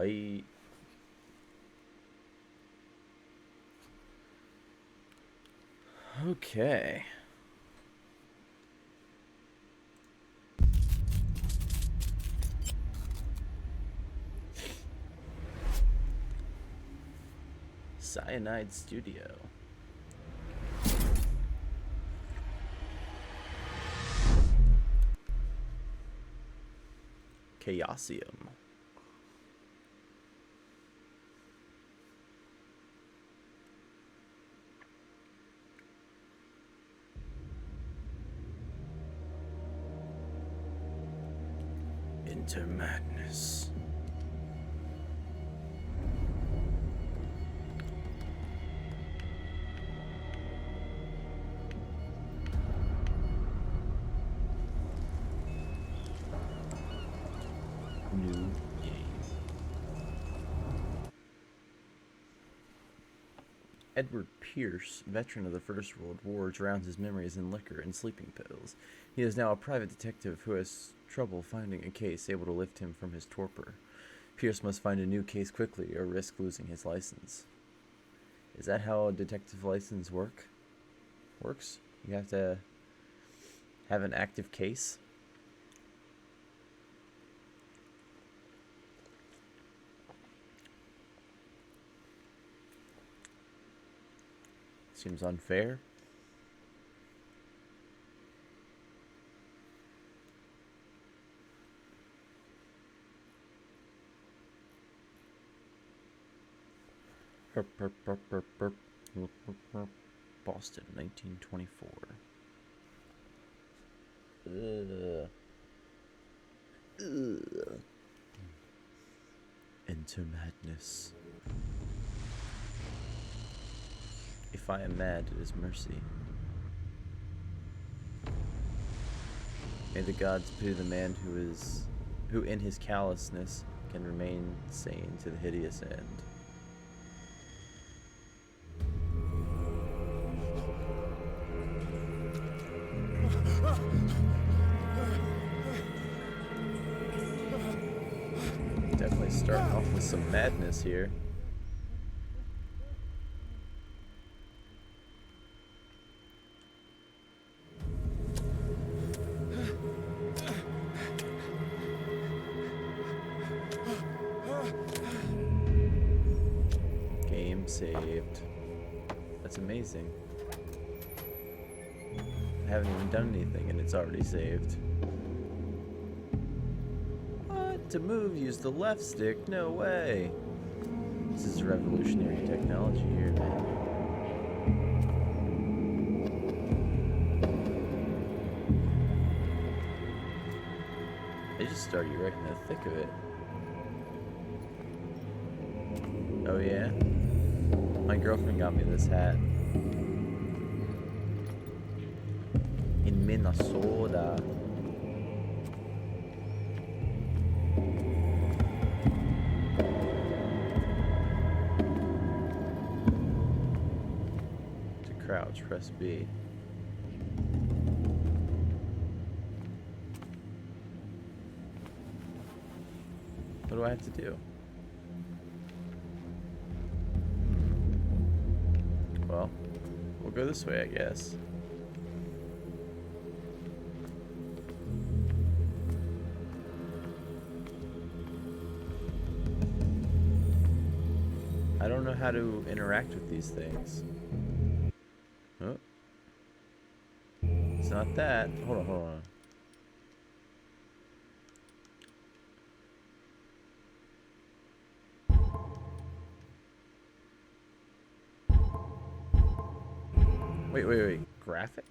Bye. Okay. Cyanide Studio. Chaosium. Into madness. New game. Edward Pierce, veteran of the First World War, drowns his memories in liquor and sleeping pills. He is now a private detective who has trouble finding a case able to lift him from his torpor. Pierce must find a new case quickly or risk losing his license. Is that how a detective license works? You have to have an active case? Seems unfair. Boston, 1924. Ugh. Ugh. Into madness. If I am mad, it is mercy. May the gods pity the man who in his callousness can remain sane to the hideous end. Definitely starting off with some madness here. Game saved. That's amazing. I haven't even done anything and it's already saved. What? To move, use the left stick? No way. This is revolutionary technology here, man. They just start you right in the thick of it. Oh yeah? My girlfriend got me this hat. In Minnesota. To crouch, press B. What do I have to do? Well, we'll go this way, I guess. I don't know how to interact with these things. Oh. It's not that. Hold on. Wait. Graphic?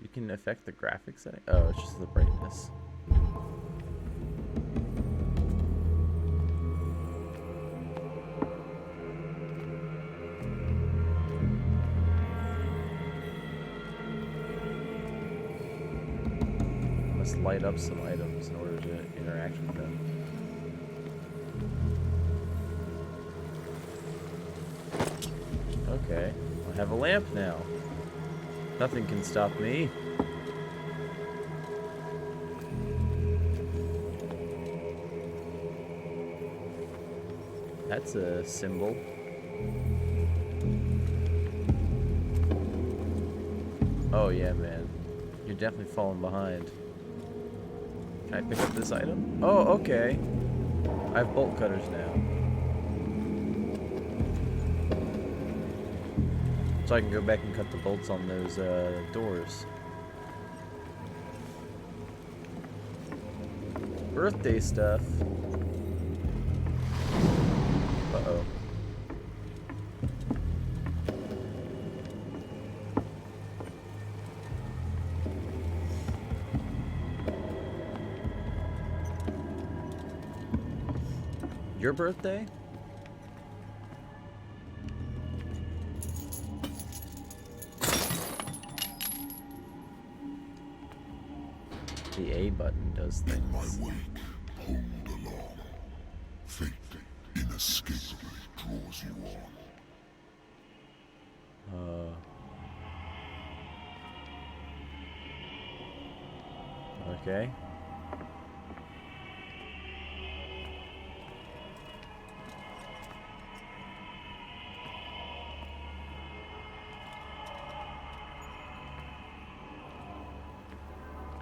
You can affect the graphic setting? Oh, it's just the brightness. I must light up some items in order to interact with them. Okay. I have a lamp now. Nothing can stop me. That's a symbol. Oh yeah, man. You're definitely falling behind. Can I pick up this item? Oh, okay. I have bolt cutters now. So I can go back and cut the bolts on those doors. Birthday stuff. Uh-oh. Your birthday? The A button does things. In my wake, pulled along. Fate inescapably draws you on. Okay.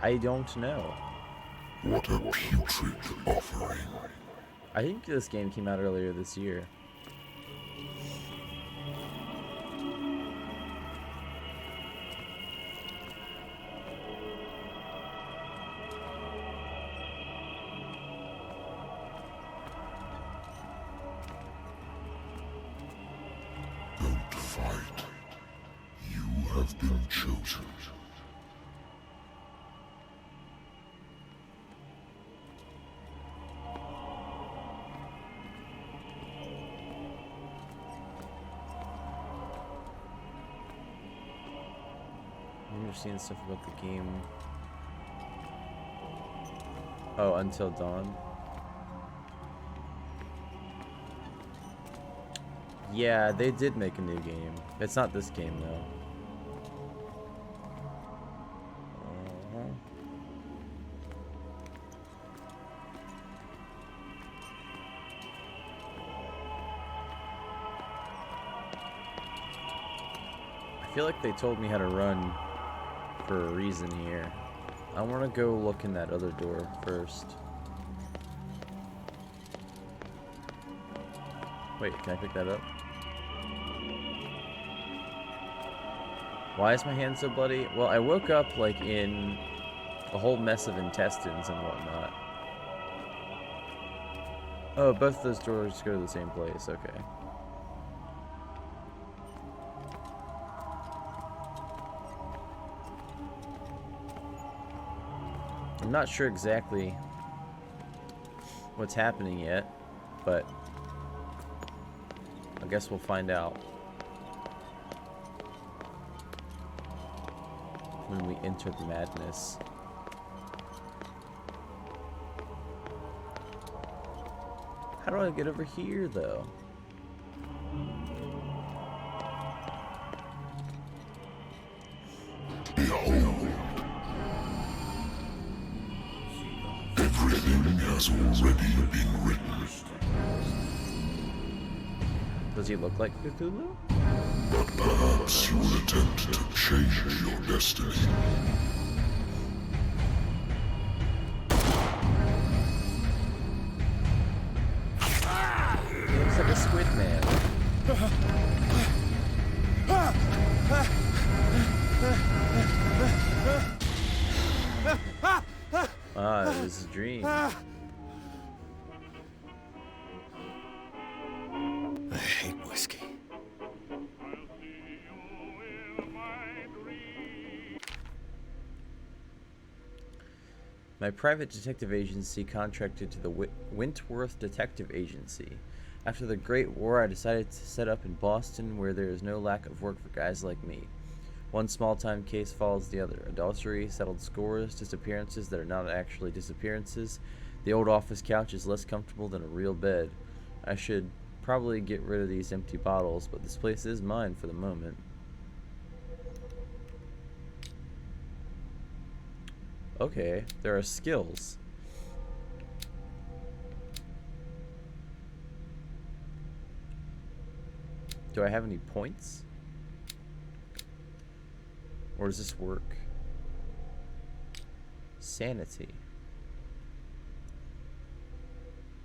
I don't know. What a putrid offering. I think this game came out earlier this year. Don't fight. You have been chosen. I've seen stuff about the game. Oh, Until Dawn. Yeah, they did make a new game. It's not this game though. I feel like they told me how to run for a reason here. I want to go look in that other door first. Wait, can I pick that up? Why is my hand so bloody? Well, I woke up like in a whole mess of intestines and whatnot. Oh, both those doors go to the same place. Okay. I'm not sure exactly what's happening yet, but I guess we'll find out when we enter the madness. How do I get over here, though? Behold. Everything has already been written. Does he look like Cthulhu? But perhaps you will attempt to change your destiny. He looks like a squid man. Ah, it was a dream. I hate whiskey. My private detective agency contracted to the Wentworth Detective Agency. After the Great War, I decided to set up in Boston, where there is no lack of work for guys like me. One small-time case follows the other. Adultery, settled scores, disappearances that are not actually disappearances. The old office couch is less comfortable than a real bed. I should probably get rid of these empty bottles, but this place is mine for the moment. Okay, there are skills. Do I have any points? Or does this work? Sanity.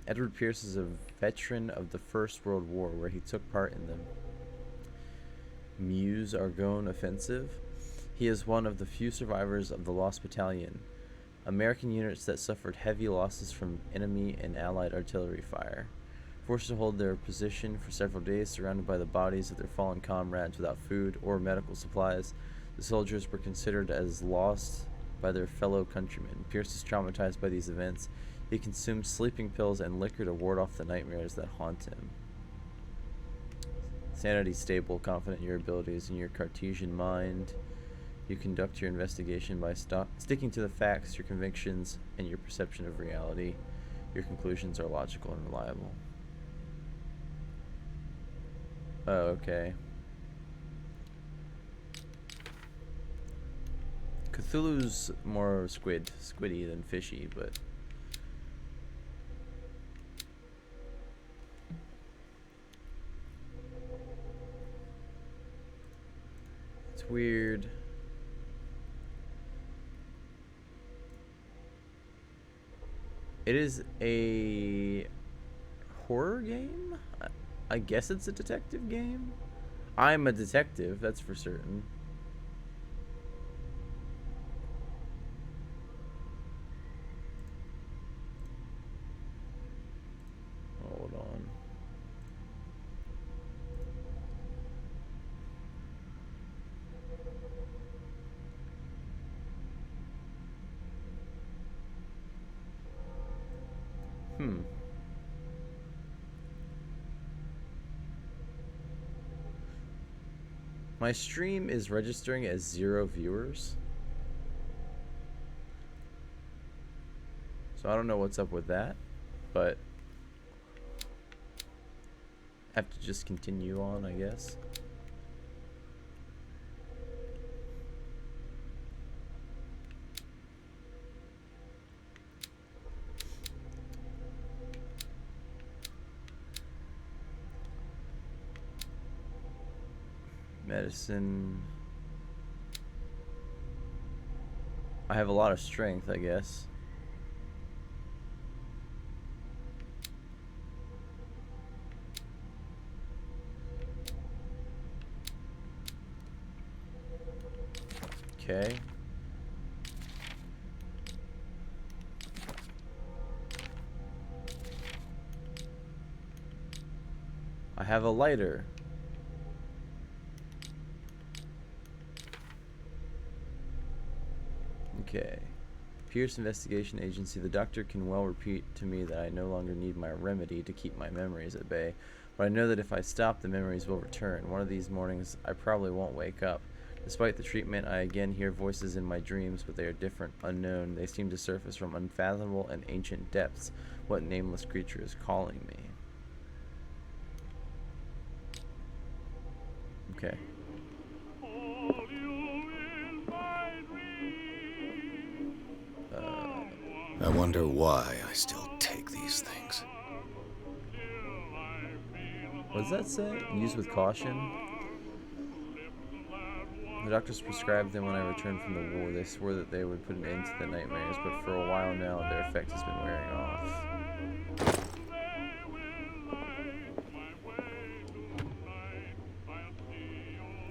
Edward Pierce is a veteran of the First World War, where he took part in the Meuse Argonne offensive. He is one of the few survivors of the Lost Battalion, American units that suffered heavy losses from enemy and Allied artillery fire. Forced to hold their position for several days, surrounded by the bodies of their fallen comrades without food or medical supplies, the soldiers were considered as lost by their fellow countrymen. Pierce is traumatized by these events. He consumes sleeping pills and liquor to ward off the nightmares that haunt him. Sanity stable, confident in your abilities and your Cartesian mind. You conduct your investigation by sticking to the facts, your convictions, and your perception of reality. Your conclusions are logical and reliable. Oh, okay. Cthulhu's more squiddy than fishy, but it's weird. It is a horror game? I guess it's a detective game? I'm a detective, that's for certain. Hold on. My stream is registering as 0 viewers. So I don't know what's up with that, but I have to just continue on, I guess. Medicine. I have a lot of strength, I guess. Okay. I have a lighter. Okay. Pierce Investigation Agency. The doctor can well repeat to me that I no longer need my remedy to keep my memories at bay, but I know that if I stop, the memories will return. One of these mornings, I probably won't wake up. Despite the treatment, I again hear voices in my dreams, but they are different, unknown. They seem to surface from unfathomable and ancient depths. What nameless creature is calling me? Okay. I wonder why I still take these things. What does that say? Use with caution. The doctors prescribed them when I returned from the war. They swore that they would put an end to the nightmares, but for a while now, their effect has been wearing off.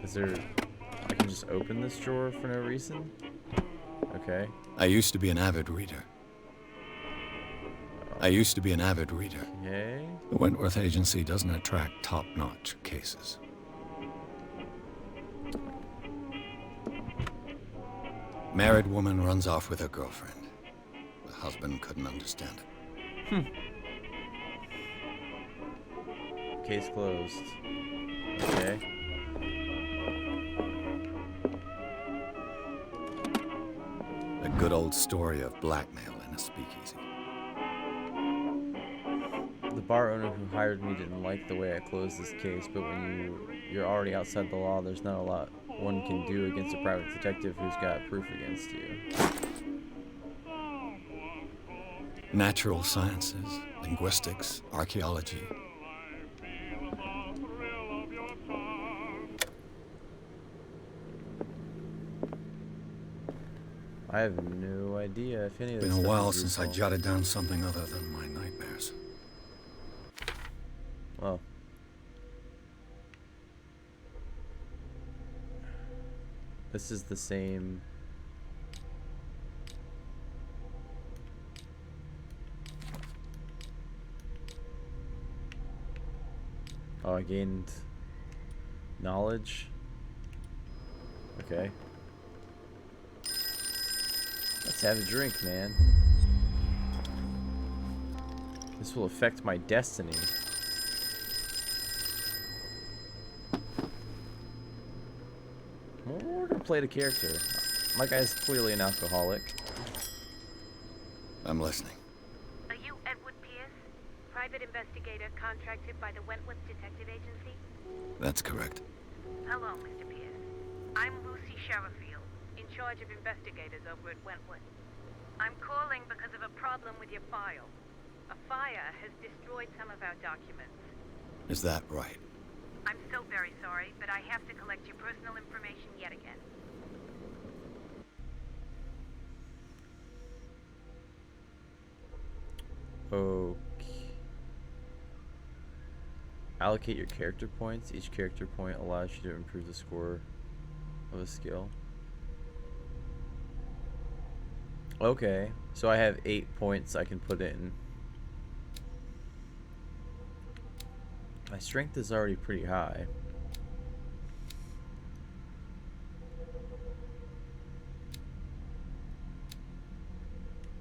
Is there... I can just open this drawer for no reason? Okay. I used to be an avid reader. Okay. The Wentworth Agency doesn't attract top-notch cases. Married woman runs off with her girlfriend. The husband couldn't understand it. Case closed. Okay. A good old story of blackmail in a speakeasy. The bar owner who hired me didn't like the way I closed this case, but when you're already outside the law, there's not a lot one can do against a private detective who's got proof against you. Natural sciences, linguistics, archaeology. I have no idea if any of this Been a stuff while is since I useful. jotted down something other than my nightmares. Well. This is the same. Oh, I gained knowledge. Okay. Let's have a drink, man. This will affect my destiny. Well, we're gonna play the character. My guy's clearly an alcoholic. I'm listening. Are you Edward Pierce, private investigator contracted by the Wentworth Detective Agency? That's correct. Hello, Mr. Pierce. I'm Lucy Sherifield, in charge of investigators over at Wentworth. I'm calling because of a problem with your file. A fire has destroyed some of our documents. Is that right? I'm so very sorry, but I have to collect your personal information yet again. Okay. Allocate your character points. Each character point allows you to improve the score of a skill. Okay, so I have 8 points I can put in. My strength is already pretty high.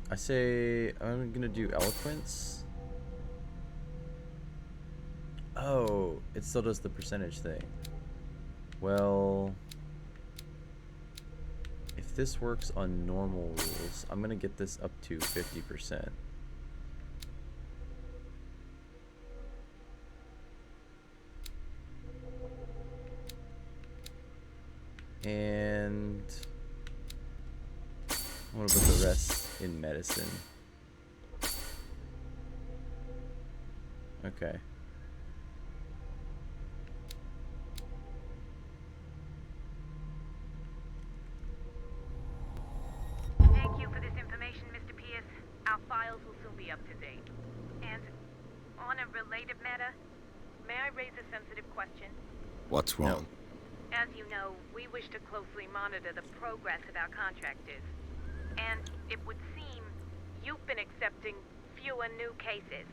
I say I'm gonna do eloquence. Oh, it still does the percentage thing. Well, if this works on normal rules, I'm gonna get this up to 50%. And I'm gonna put the rest in medicine. Okay. Thank you for this information, Mr. Pierce. Our files will soon be up to date. And on a related matter, may I raise a sensitive question? What's wrong? As you know, we wish to closely monitor the progress of our contractors. And it would seem you've been accepting fewer new cases.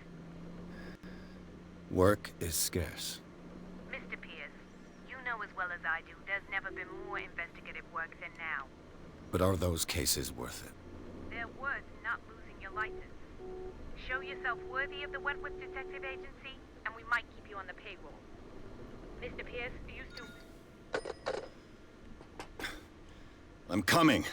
Work is scarce. Mr. Pierce, you know as well as I do, there's never been more investigative work than now. But are those cases worth it? They're worth not losing your license. Show yourself worthy of the Wentworth Detective Agency, and we might keep you on the payroll. Mr. Pierce, you used to... I'm coming.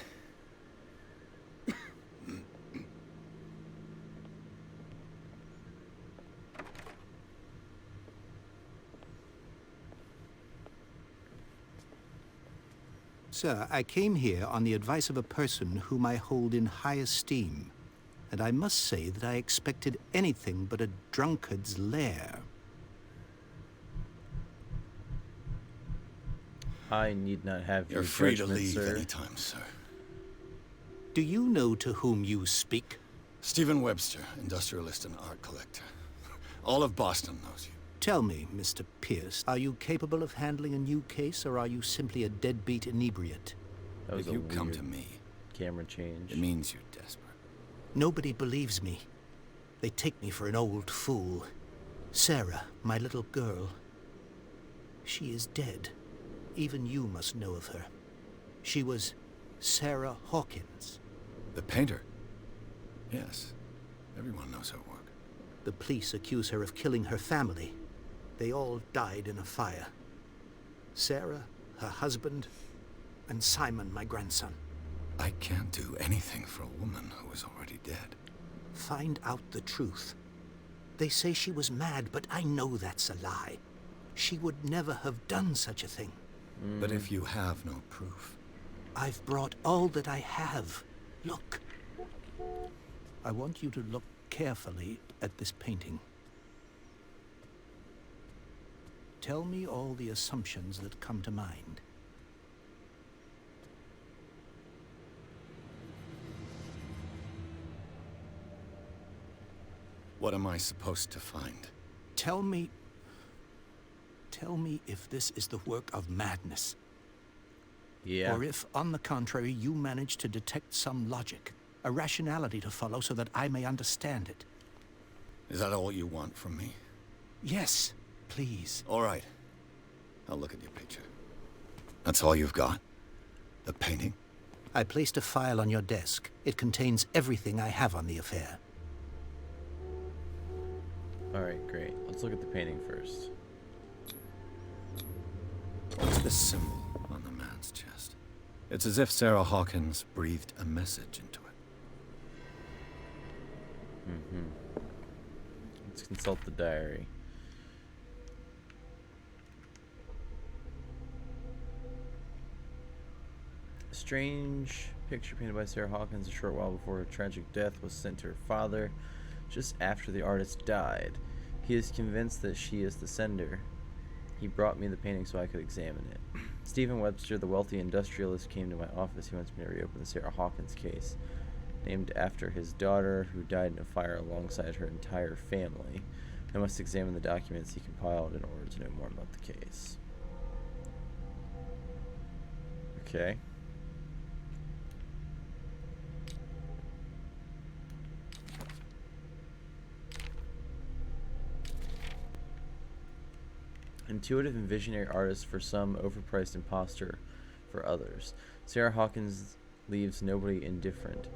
Sir, I came here on the advice of a person whom I hold in high esteem, and I must say that I expected anything but a drunkard's lair. I need not have You're your free to judgment, leave sir. anytime, sir. Do you know to whom you speak? Stephen Webster, industrialist and art collector. All of Boston knows you. Tell me, Mr. Pierce, are you capable of handling a new case, or are you simply a deadbeat inebriate? That was If a you come weird to me, camera change. it means you're desperate. Nobody believes me. They take me for an old fool. Sarah, my little girl, she is dead. Even you must know of her. She was Sarah Hawkins. The painter? Yes. Everyone knows her work. The police accuse her of killing her family. They all died in a fire. Sarah, her husband, and Simon, my grandson. I can't do anything for a woman who is already dead. Find out the truth. They say she was mad, but I know that's a lie. She would never have done such a thing. But if you have no proof... I've brought all that I have. Look. I want you to look carefully at this painting. Tell me all the assumptions that come to mind. What am I supposed to find? Tell me if this is the work of madness. Yeah. Or if, on the contrary, you manage to detect some logic, a rationality to follow so that I may understand it. Is that all you want from me? Yes, please. All right. I'll look at your picture. That's all you've got? The painting? I placed a file on your desk. It contains everything I have on the affair. Alright, great. Let's look at the painting first. What's this symbol on the man's chest? It's as if Sarah Hawkins breathed a message into it. Let's consult the diary. A strange picture painted by Sarah Hawkins a short while before her tragic death was sent to her father just after the artist died. He is convinced that she is the sender. He brought me the painting so I could examine it. Stephen Webster, the wealthy industrialist, came to my office. He wants me to reopen the Sarah Hawkins case, named after his daughter, who died in a fire alongside her entire family. I must examine the documents he compiled in order to know more about the case. Okay. Intuitive and visionary artist for some, overpriced imposter for others. Sarah Hawkins leaves nobody indifferent.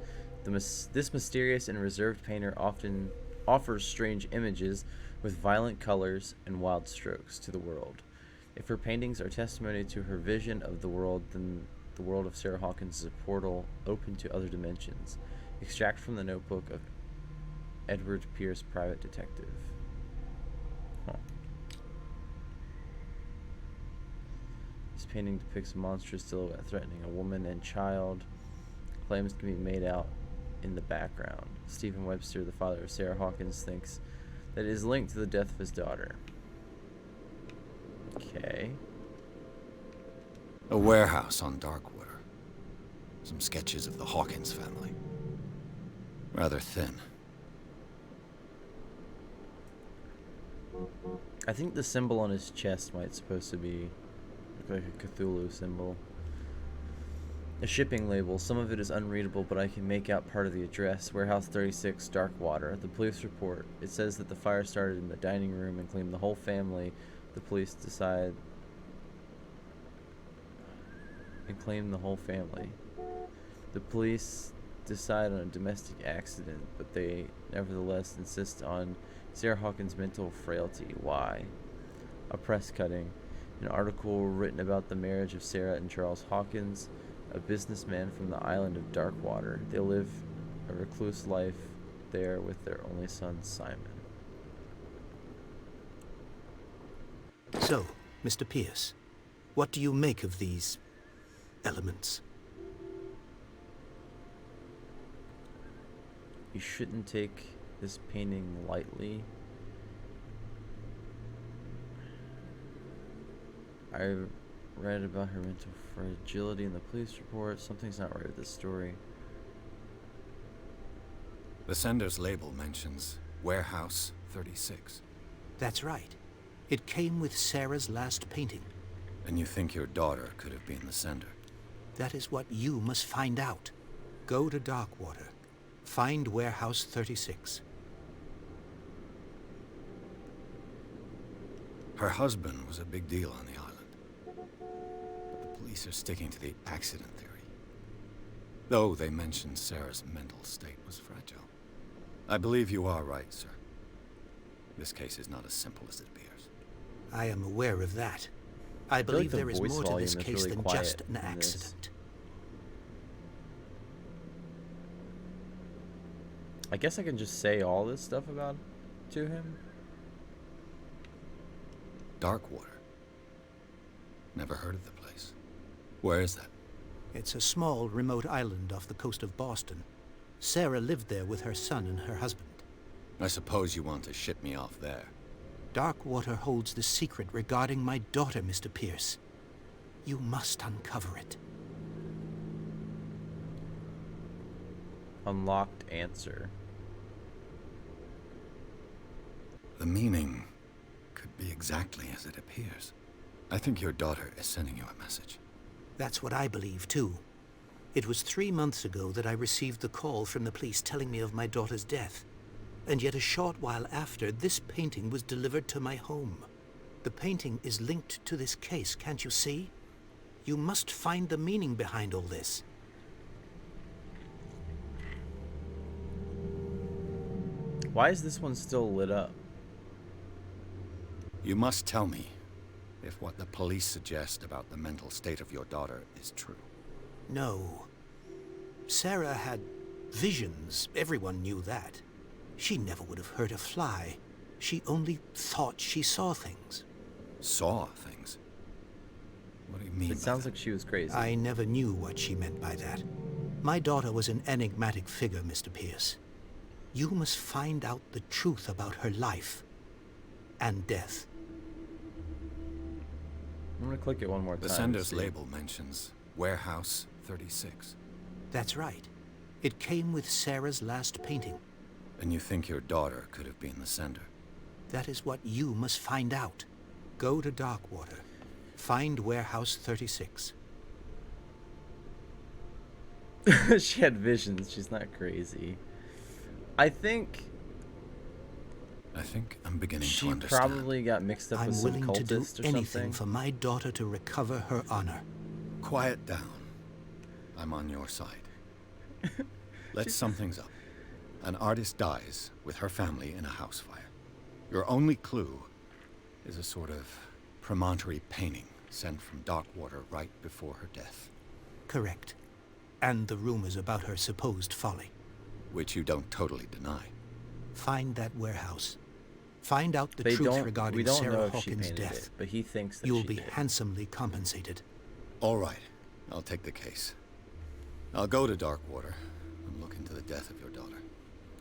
This mysterious and reserved painter often offers strange images with violent colors and wild strokes to the world. If her paintings are testimony to her vision of the world, then the world of Sarah Hawkins is a portal open to other dimensions. Extract from the notebook of Edward Pierce, private detective. Huh. This painting depicts a monstrous silhouette threatening a woman and child. Flames can be made out in the background. Stephen Webster, the father of Sarah Hawkins, thinks that it is linked to the death of his daughter. Okay. A warehouse on Darkwater. Some sketches of the Hawkins family. Rather thin. I think the symbol on his chest might supposed to be like a Cthulhu symbol. A shipping label. Some of it is unreadable, but I can make out part of the address. Warehouse 36, Darkwater. The police report. It says that the fire started in the dining room and claimed the whole family. The police decide... and claim the whole family. The police decide on a domestic accident, but they nevertheless insist on Sarah Hawkins' mental frailty. Why? A press cutting. An article written about the marriage of Sarah and Charles Hawkins, a businessman from the island of Darkwater. They live a recluse life there with their only son, Simon. So, Mr. Pierce, what do you make of these elements? You shouldn't take this painting lightly. I read about her mental fragility in the police report. Something's not right with this story. The sender's label mentions Warehouse 36. That's right. It came with Sarah's last painting. And you think your daughter could have been the sender? That is what you must find out. Go to Darkwater. Find Warehouse 36. Her husband was a big deal on the island. But the police are sticking to the accident theory. Though they mentioned Sarah's mental state was fragile. I believe you are right, sir. This case is not as simple as it appears. I am aware of that. I feel like believe the there is voice more to this volume is case really than quiet just an in this. accident. I guess I can just say all this stuff about to him. Darkwater. Never heard of the place. Where is that? It's a small, remote island off the coast of Boston. Sarah lived there with her son and her husband. I suppose you want to ship me off there. Darkwater holds the secret regarding my daughter, Mr. Pierce. You must uncover it. Unlocked answer. The meaning could be exactly as it appears. I think your daughter is sending you a message. That's what I believe, too. It was 3 months ago that I received the call from the police telling me of my daughter's death. And yet a short while after, this painting was delivered to my home. The painting is linked to this case, can't you see? You must find the meaning behind all this. Why is this one still lit up? You must tell me if what the police suggest about the mental state of your daughter is true. No. Sarah had visions. Everyone knew that. She never would have hurt a fly. She only thought she saw things. Saw things? What do you mean by It sounds that? like she was crazy. I never knew what she meant by that. My daughter was an enigmatic figure, Mr. Pierce. You must find out the truth about her life and death. I'm gonna click it one more time. The to sender's see. label mentions Warehouse 36. That's right. It came with Sarah's last painting. And you think your daughter could have been the sender? That is what you must find out. Go to Darkwater. Find Warehouse 36. She had visions. She's not crazy. I think I'm beginning she to understand. probably got mixed up I'm with some willing to do cultist or anything something. for my daughter to recover her honor. Quiet down. I'm on your side. Let's sum things up. An artist dies with her family in a house fire. Your only clue is a sort of promontory painting sent from Darkwater right before her death. Correct. And the rumors about her supposed folly. Which you don't totally deny. Find that warehouse. Find out the we truth don't regarding know Sarah if she Hawkins' painted death. it, but he thinks that You'll she be did. handsomely compensated. All right. I'll take the case. I'll go to Darkwater and look into the death of your daughter.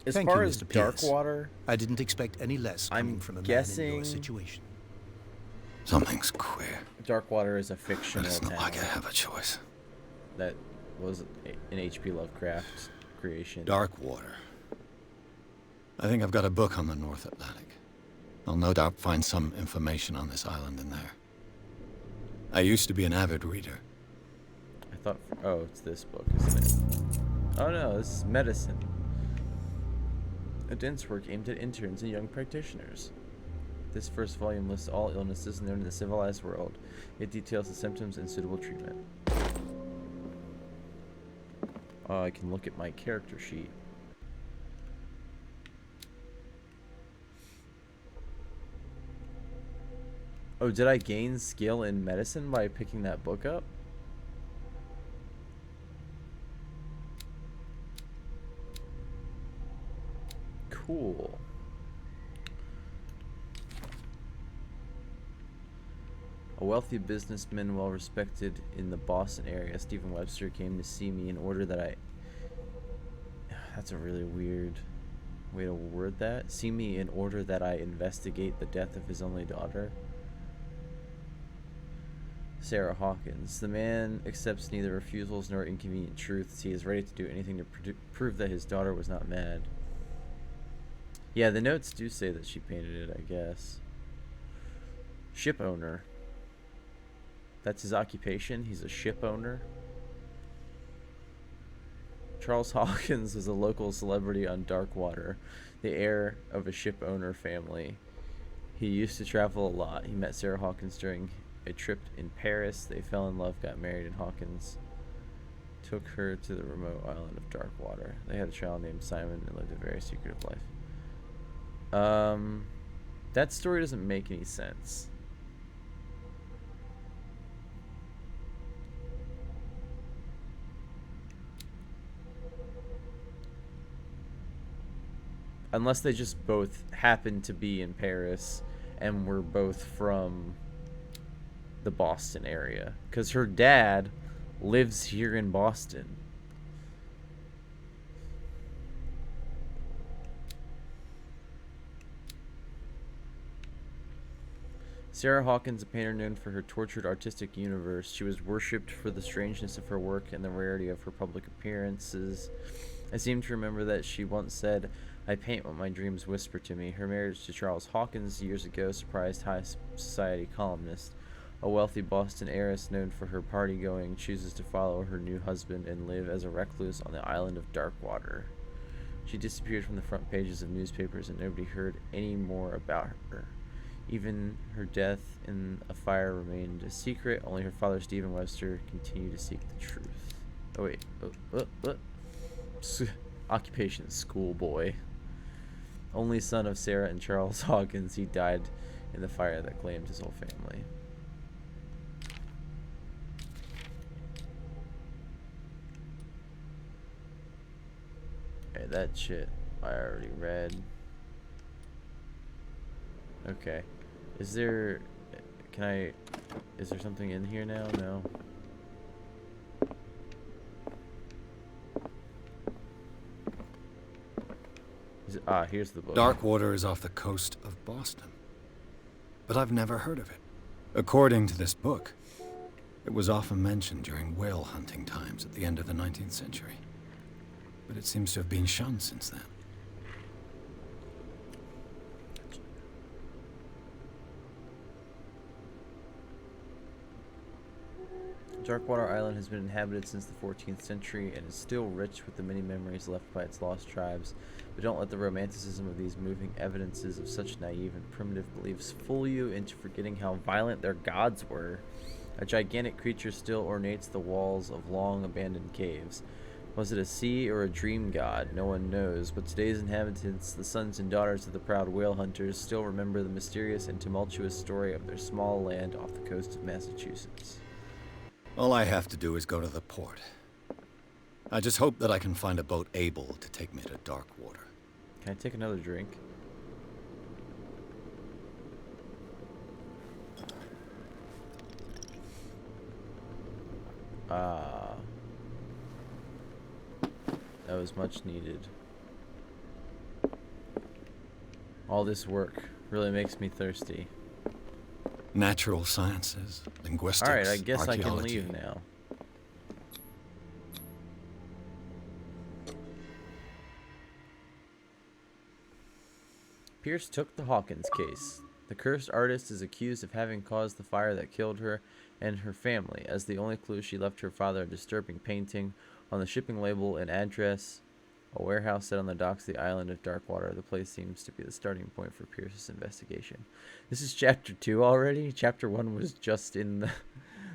As Thank far you, as Mr. Pierce. Darkwater, I didn't expect any less I'm coming from a man in guessing- your situation. Something's queer. Darkwater is a But fictional it's not town like I have a choice. that was an H.P. Lovecraft creation. Darkwater. I think I've got a book on the North Atlantic. I'll no doubt find some information on this island in there. I used to be an avid reader. I thought, oh, it's this book, isn't it? Oh no, this is medicine. A dense work aimed at interns and young practitioners. This first volume lists all illnesses known in the civilized world. It details the symptoms and suitable treatment. I can look at my character sheet. Oh, did I gain skill in medicine by picking that book up? Cool. A wealthy businessman, well respected in the Boston area, Stephen Webster, came to see me in order that I... That's a really weird way to word that. See me in order that I investigate the death of his only daughter. Sarah Hawkins. The man accepts neither refusals nor inconvenient truths. He is ready to do anything to prove that his daughter was not mad. Yeah, the notes do say that she painted it, I guess. Ship owner. That's his occupation. He's a ship owner. Charles Hawkins was a local celebrity on Darkwater, the heir of a ship owner family. He used to travel a lot. He met Sarah Hawkins during a trip in Paris. They fell in love, got married, and Hawkins took her to the remote island of Darkwater. They had a child named Simon and lived a very secretive life. That story doesn't make any sense. Unless they just both happened to be in Paris and were both from the Boston area. Because her dad lives here in Boston. Sarah Hawkins, a painter known for her tortured artistic universe, she was worshipped for the strangeness of her work and the rarity of her public appearances. I seem to remember that she once said, I paint what my dreams whisper to me. Her marriage to Charles Hawkins years ago surprised high society columnist. A wealthy Boston heiress known for her party-going chooses to follow her new husband and live as a recluse on the island of Darkwater. She disappeared from the front pages of newspapers and nobody heard any more about her. Even her death in a fire remained a secret. Only her father, Stephen Webster, continued to seek the truth. Oh, wait. Occupation, schoolboy. Only son of Sarah and Charles Hawkins, he died in the fire that claimed his whole family. Okay, that shit I already read. Okay. Is there something in here now? No. Here's the book. Darkwater is off the coast of Boston. But I've never heard of it. According to this book, it was often mentioned during whale hunting times at the end of the 19th century. But it seems to have been shunned since then. Darkwater Island has been inhabited since the 14th century and is still rich with the many memories left by its lost tribes. But don't let the romanticism of these moving evidences of such naive and primitive beliefs fool you into forgetting how violent their gods were. A gigantic creature still ornates the walls of long-abandoned caves. Was it a sea or a dream god? No one knows, but today's inhabitants, the sons and daughters of the proud whale hunters, still remember the mysterious and tumultuous story of their small land off the coast of Massachusetts. All I have to do is go to the port. I just hope that I can find a boat able to take me to Darkwater. Can I take another drink? That was much needed. All this work really makes me thirsty. Natural sciences, linguistics, Alright, I guess I can archaeology. leave now. Pierce took the Hawkins case. The cursed artist is accused of having caused the fire that killed her and her family. As the only clue, she left her father a disturbing painting. On the shipping label and address, a warehouse set on the docks of the island of Darkwater. The place seems to be the starting point for Pierce's investigation. This is chapter 2 already? Chapter 1 was just in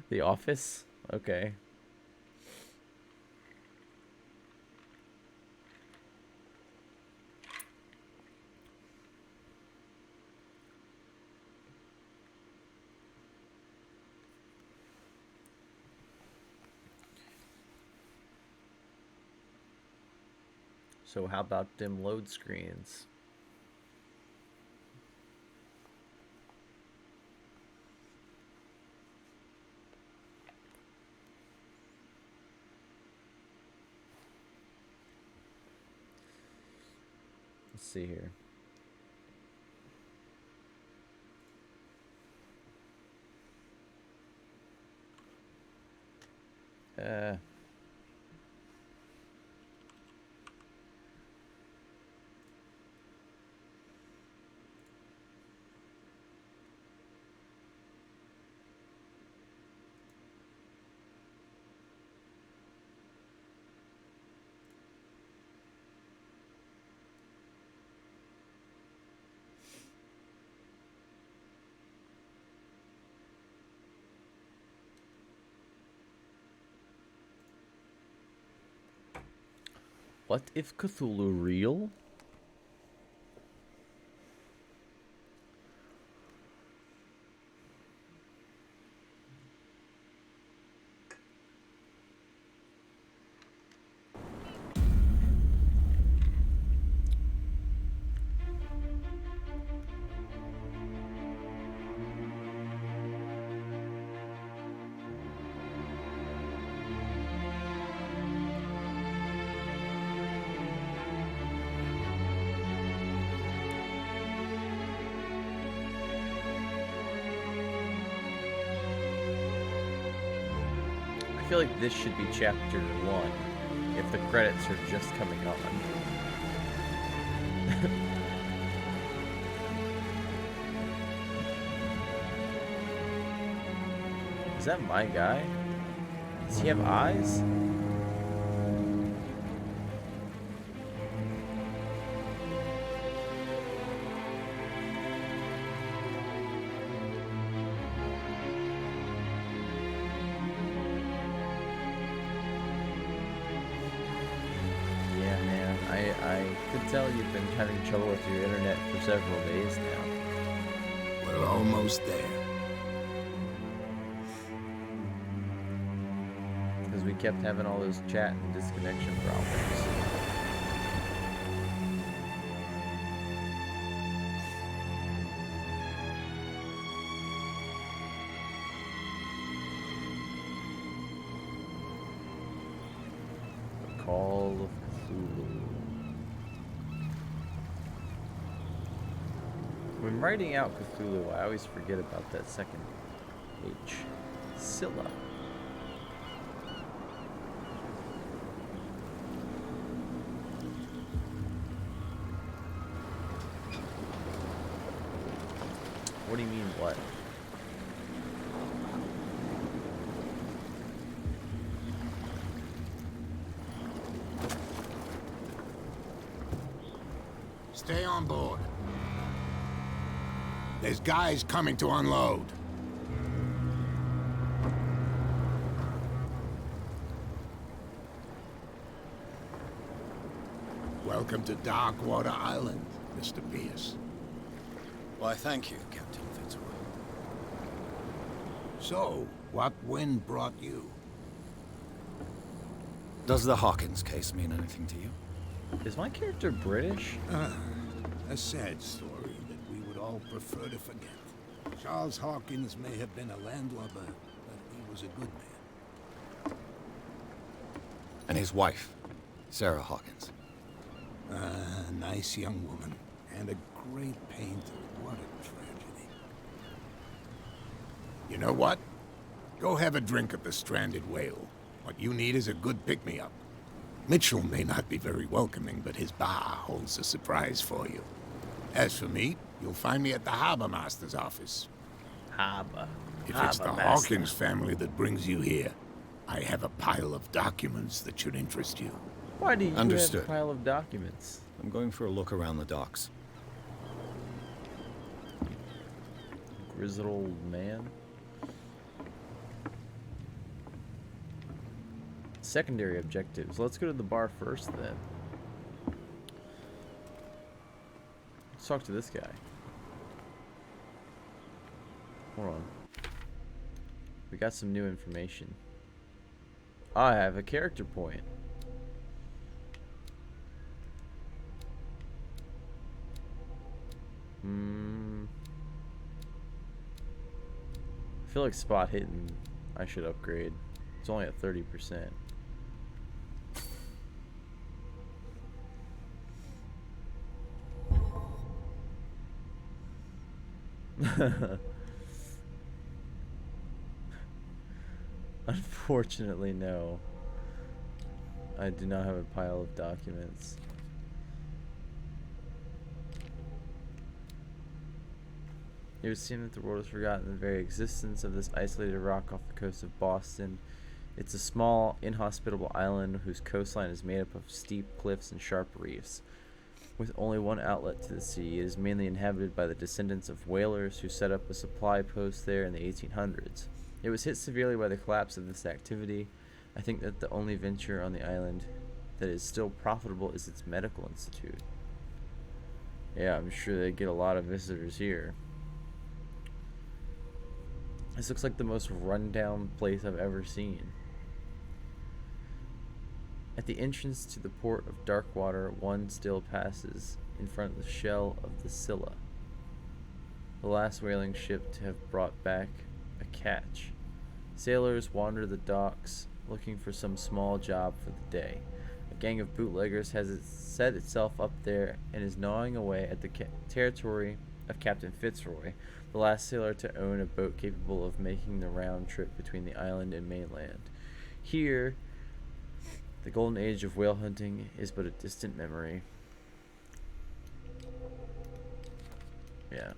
the office? Okay. So how about them load screens? Let's see here. What if Cthulhu real? I feel like this should be chapter 1 if the credits are just coming on. Is that my guy? Does he have eyes? I could tell you've been having trouble with your internet for several days now. We're almost there. Because we kept having all those chat and disconnection problems. The Call of Cthulhu. When writing out Cthulhu, I always forget about that second H. Scylla. What do you mean, what? Stay on board. There's guys coming to unload. Welcome to Darkwater Island, Mr. Pierce. Why, thank you, Captain Fitzroy. So, what wind brought you? Does the Hawkins case mean anything to you? Is my character British? A sad story that we would all prefer to forget. Charles Hawkins may have been a landlubber, but he was a good man. And his wife, Sarah Hawkins. A nice young woman, and a great painter. What a tragedy. You know what? Go have a drink at the Stranded Whale. What you need is a good pick-me-up. Mitchell may not be very welcoming, but his bar holds a surprise for you. As for me, you'll find me at the Harbor Master's office. Harbor. If it's the Hawkins family that brings you here, I have a pile of documents that should interest you. Why do you Understood. have a pile of documents? I'm going for a look around the docks. Grizzled old man. Secondary objectives. Let's go to the bar first, then. Let's talk to this guy. Hold on. We got some new information. I have a character point. I feel like spot hitting I should upgrade. It's only at 30%. Unfortunately, no. I do not have a pile of documents. It would seem that the world has forgotten the very existence of this isolated rock off the coast of Boston. It's a small, inhospitable island whose coastline is made up of steep cliffs and sharp reefs. With only one outlet to the sea, it is mainly inhabited by the descendants of whalers who set up a supply post there in the 1800s. It was hit severely by the collapse of this activity. I think that the only venture on the island that is still profitable is its medical institute. Yeah, I'm sure they get a lot of visitors here. This looks like the most rundown place I've ever seen. At the entrance to the port of Darkwater, one still passes in front of the shell of the Scylla, the last whaling ship to have brought back a catch. Sailors wander the docks looking for some small job for the day. A gang of bootleggers has set itself up there and is gnawing away at the territory of Captain Fitzroy, the last sailor to own a boat capable of making the round trip between the island and mainland. Here, the golden age of whale hunting is but a distant memory. Yeah.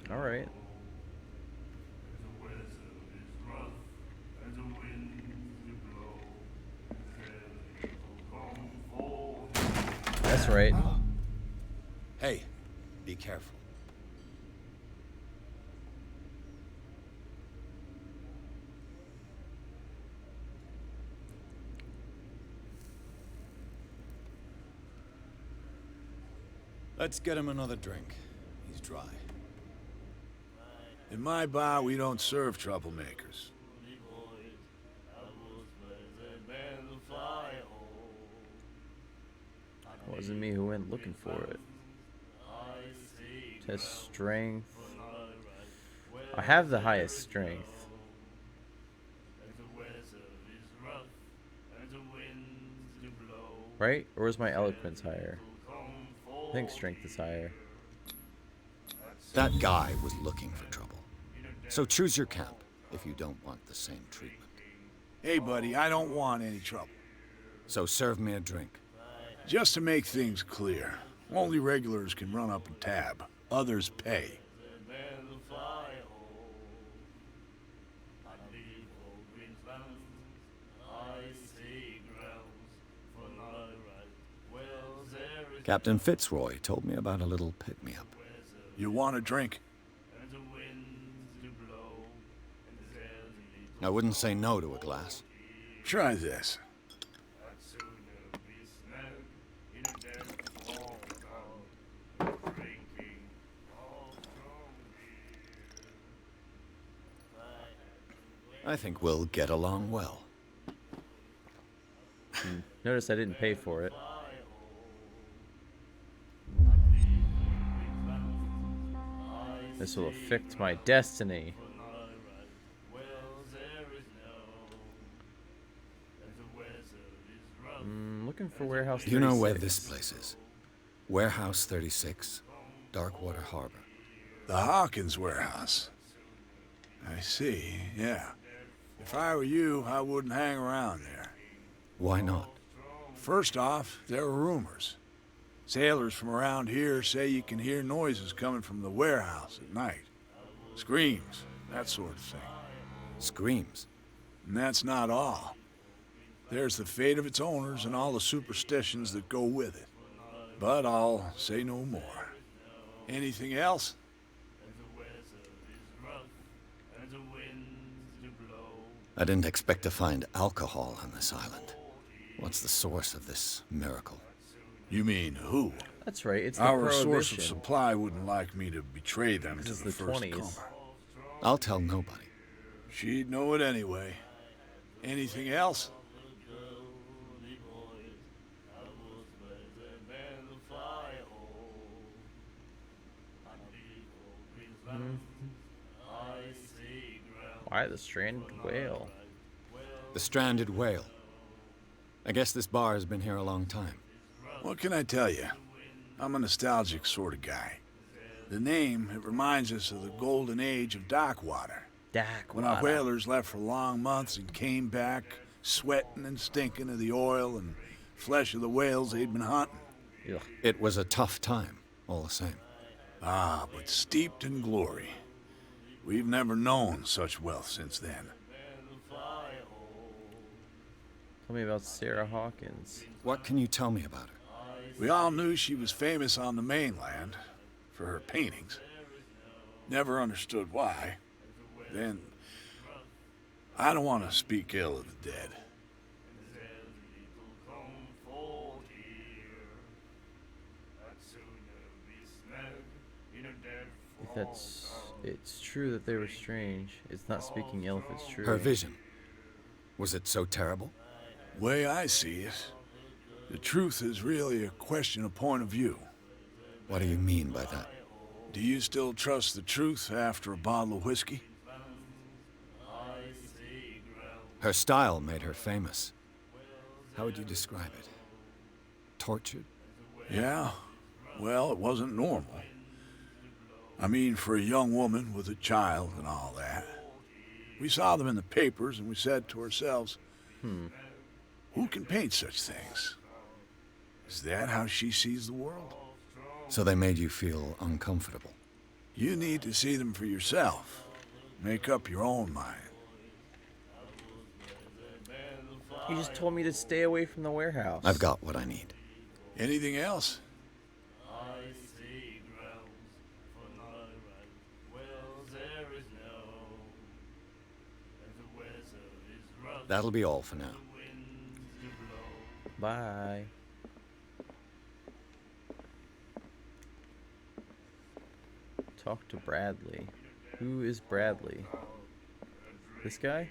All right. That's right. Hey, be careful. Let's get him another drink. He's dry. In my bar, we don't serve troublemakers. It wasn't me who went looking for it. Test strength. I have the highest strength. Right? Or is my eloquence higher? I think strength is higher. That guy was looking for trouble. So choose your camp if you don't want the same treatment. Hey, buddy, I don't want any trouble. So serve me a drink. Just to make things clear, only regulars can run up and tab. Others pay. Captain Fitzroy told me about a little pick-me-up. You want a drink? I wouldn't say no to a glass. Try this. I think we'll get along well. Notice I didn't pay for it. This will affect my destiny. Looking for warehouse 36. Do you know where this place is? Warehouse 36, Darkwater Harbor. The Hawkins warehouse. I see, yeah. If I were you, I wouldn't hang around there. Why not? First off, there are rumors. Sailors from around here say you can hear noises coming from the warehouse at night. Screams, that sort of thing. Screams. And that's not all. There's the fate of its owners and all the superstitions that go with it. But I'll say no more. Anything else? I didn't expect to find alcohol on this island. What's the source of this miracle? You mean who? That's right, it's the Our source prohibition. of supply wouldn't like me to betray them This to is the the first 20s. comer. I'll tell nobody. She'd know it anyway. Anything else? Why the stranded whale? The stranded whale. I guess this bar has been here a long time. What can I tell you? I'm a nostalgic sort of guy. The name, it reminds us of the golden age of Darkwater. When our whalers left for long months and came back, sweating and stinking of the oil and flesh of the whales they'd been hunting. Ugh. It was a tough time, all the same. Ah, but steeped in glory. We've never known such wealth since then. Tell me about Sarah Hawkins. What can you tell me about her? We all knew she was famous on the mainland for her paintings. Never understood why. Then, I don't want to speak ill of the dead. It's true that they were strange. It's not speaking ill if it's true. Her vision. Was it so terrible? Way I see it, the truth is really a question of point of view. What do you mean by that? Do you still trust the truth after a bottle of whiskey? Her style made her famous. How would you describe it? Tortured? Yeah, well, it wasn't normal. I mean, for a young woman with a child and all that. We saw them in the papers and we said to ourselves, who can paint such things? Is that how she sees the world? So they made you feel uncomfortable. You need to see them for yourself. Make up your own mind. You just told me to stay away from the warehouse. I've got what I need. Anything else? That'll be all for now. Bye. Talk to Bradley. Who is Bradley? This guy?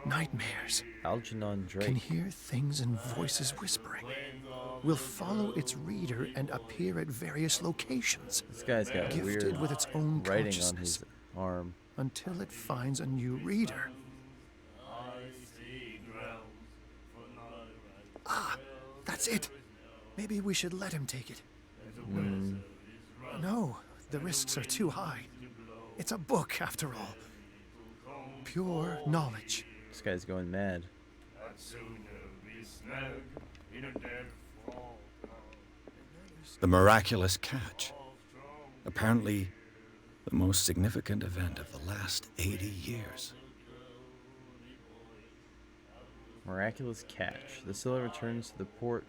Nightmares. Algernon Drake. Can hear things and voices whispering. Will follow its reader and appear at various locations. This guy's got Gifted weird with its own writing on consciousness. his arm. Until it finds a new reader. Ah, that's it. Maybe we should let him take it. No, the risks are too high. It's a book, after all. Pure knowledge. This guy's going mad. The miraculous catch. Apparently, the most significant event of the last 80 years. Miraculous catch. The Scylla returns to port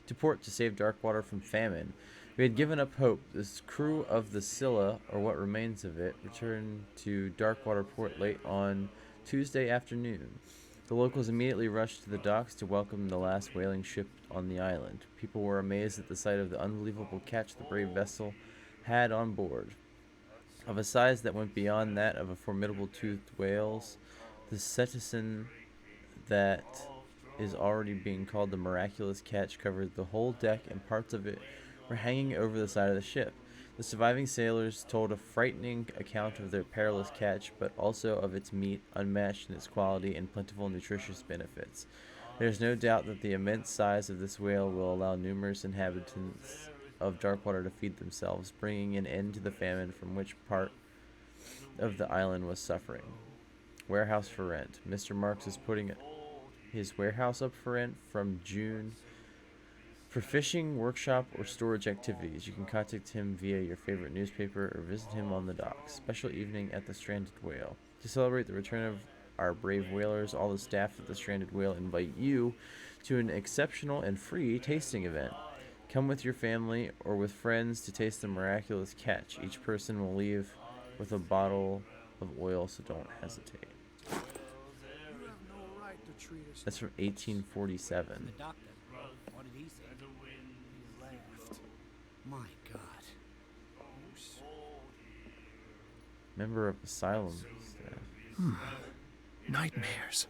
to save Darkwater from famine. We had given up hope. This crew of the Scylla, or what remains of it, returned to Darkwater port late on Tuesday afternoon. The locals immediately rushed to the docks to welcome the last whaling ship on the island. People were amazed at the sight of the unbelievable catch the brave vessel had on board. Of a size that went beyond that of a formidable toothed whale's, the cetacean that is already being called the miraculous catch covered the whole deck, and parts of it were hanging over the side of the ship. The surviving sailors told a frightening account of their perilous catch, but also of its meat, unmatched in its quality and plentiful nutritious benefits. There is no doubt that the immense size of this whale will allow numerous inhabitants of Darkwater to feed themselves, bringing an end to the famine from which part of the island was suffering. Warehouse for rent. Mr. Marks is putting his warehouse up for rent from June for fishing, workshop, or storage activities. You can contact him via your favorite newspaper or visit him on the docks. Special evening at the Stranded Whale. To celebrate the return of our brave whalers, all the staff at the Stranded Whale invite you to an exceptional and free tasting event. Come with your family or with friends to taste the miraculous catch. Each person will leave with a bottle of oil, so don't hesitate. That's from 1847. The doctor, what did he say? He laughed. My God. Member of Asylum staff. Nightmares.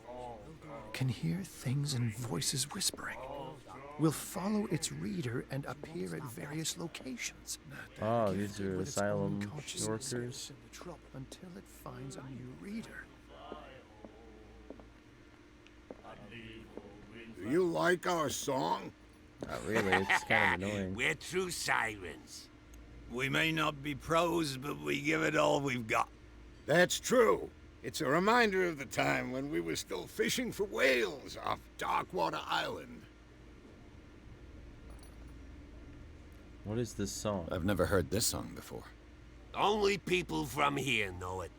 Can hear things and voices whispering. Will follow its reader and appear at various locations. Oh, these Gifted are with its own asylum consciousness workers. until it finds a new reader. Do you like our song? Not really, it's kind of annoying. We're true sirens. We may not be pros, but we give it all we've got. That's true. It's a reminder of the time when we were still fishing for whales off Darkwater Island. What is this song? I've never heard this song before. Only people from here know it.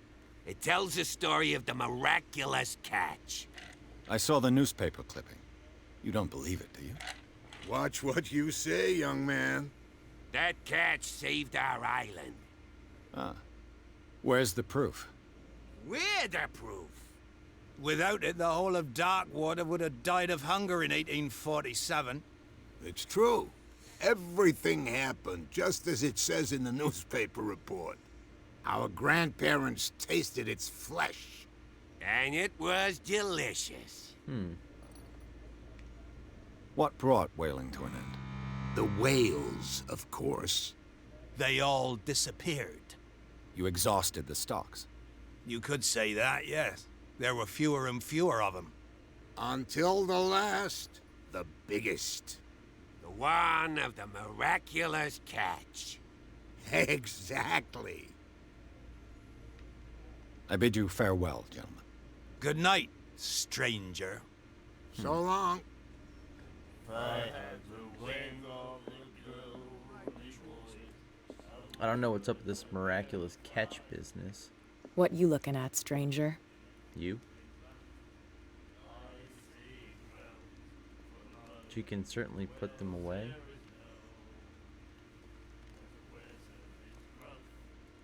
It tells the story of the miraculous catch. I saw the newspaper clipping. You don't believe it, do you? Watch what you say, young man. That catch saved our island. Ah. Where's the proof? We're the proof. Without it, the whole of Darkwater would have died of hunger in 1847. It's true. Everything happened just as it says in the newspaper report. Our grandparents tasted its flesh. And it was delicious. What brought whaling to an end? The whales, of course. They all disappeared. You exhausted the stocks. You could say that, yes. there were fewer and fewer of them. Until the last, the biggest. The one of the miraculous catch. Exactly. I bid you farewell, gentlemen. Good night, stranger. So long. I don't know what's up with this miraculous catch business. What you looking at, stranger? You? You can certainly put them away.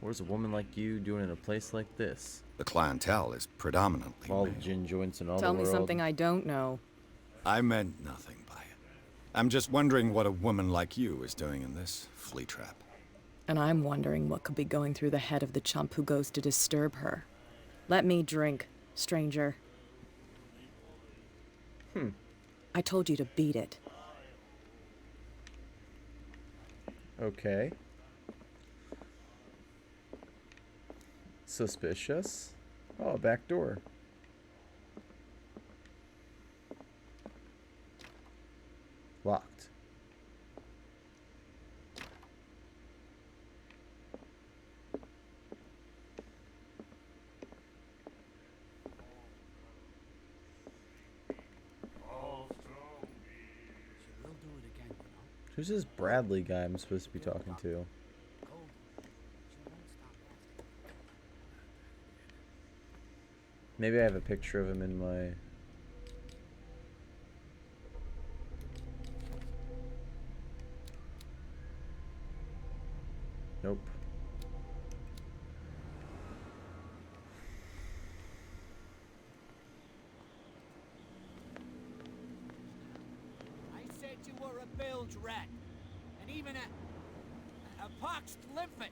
What is a woman like you doing in a place like this? The clientele is predominantly All the male. gin joints in all Tell the me world. something I don't know. I meant nothing by it. I'm just wondering what a woman like you is doing in this flea trap. And I'm wondering what could be going through the head of the chump who goes to disturb her. Let me drink, stranger. I told you to beat it. Okay. Suspicious. Oh, back door. Locked. Who's this Bradley guy I'm supposed to be talking to? Maybe I have a picture of him in my... Nope. I said you were a bilge rat, and even a poxed limpet.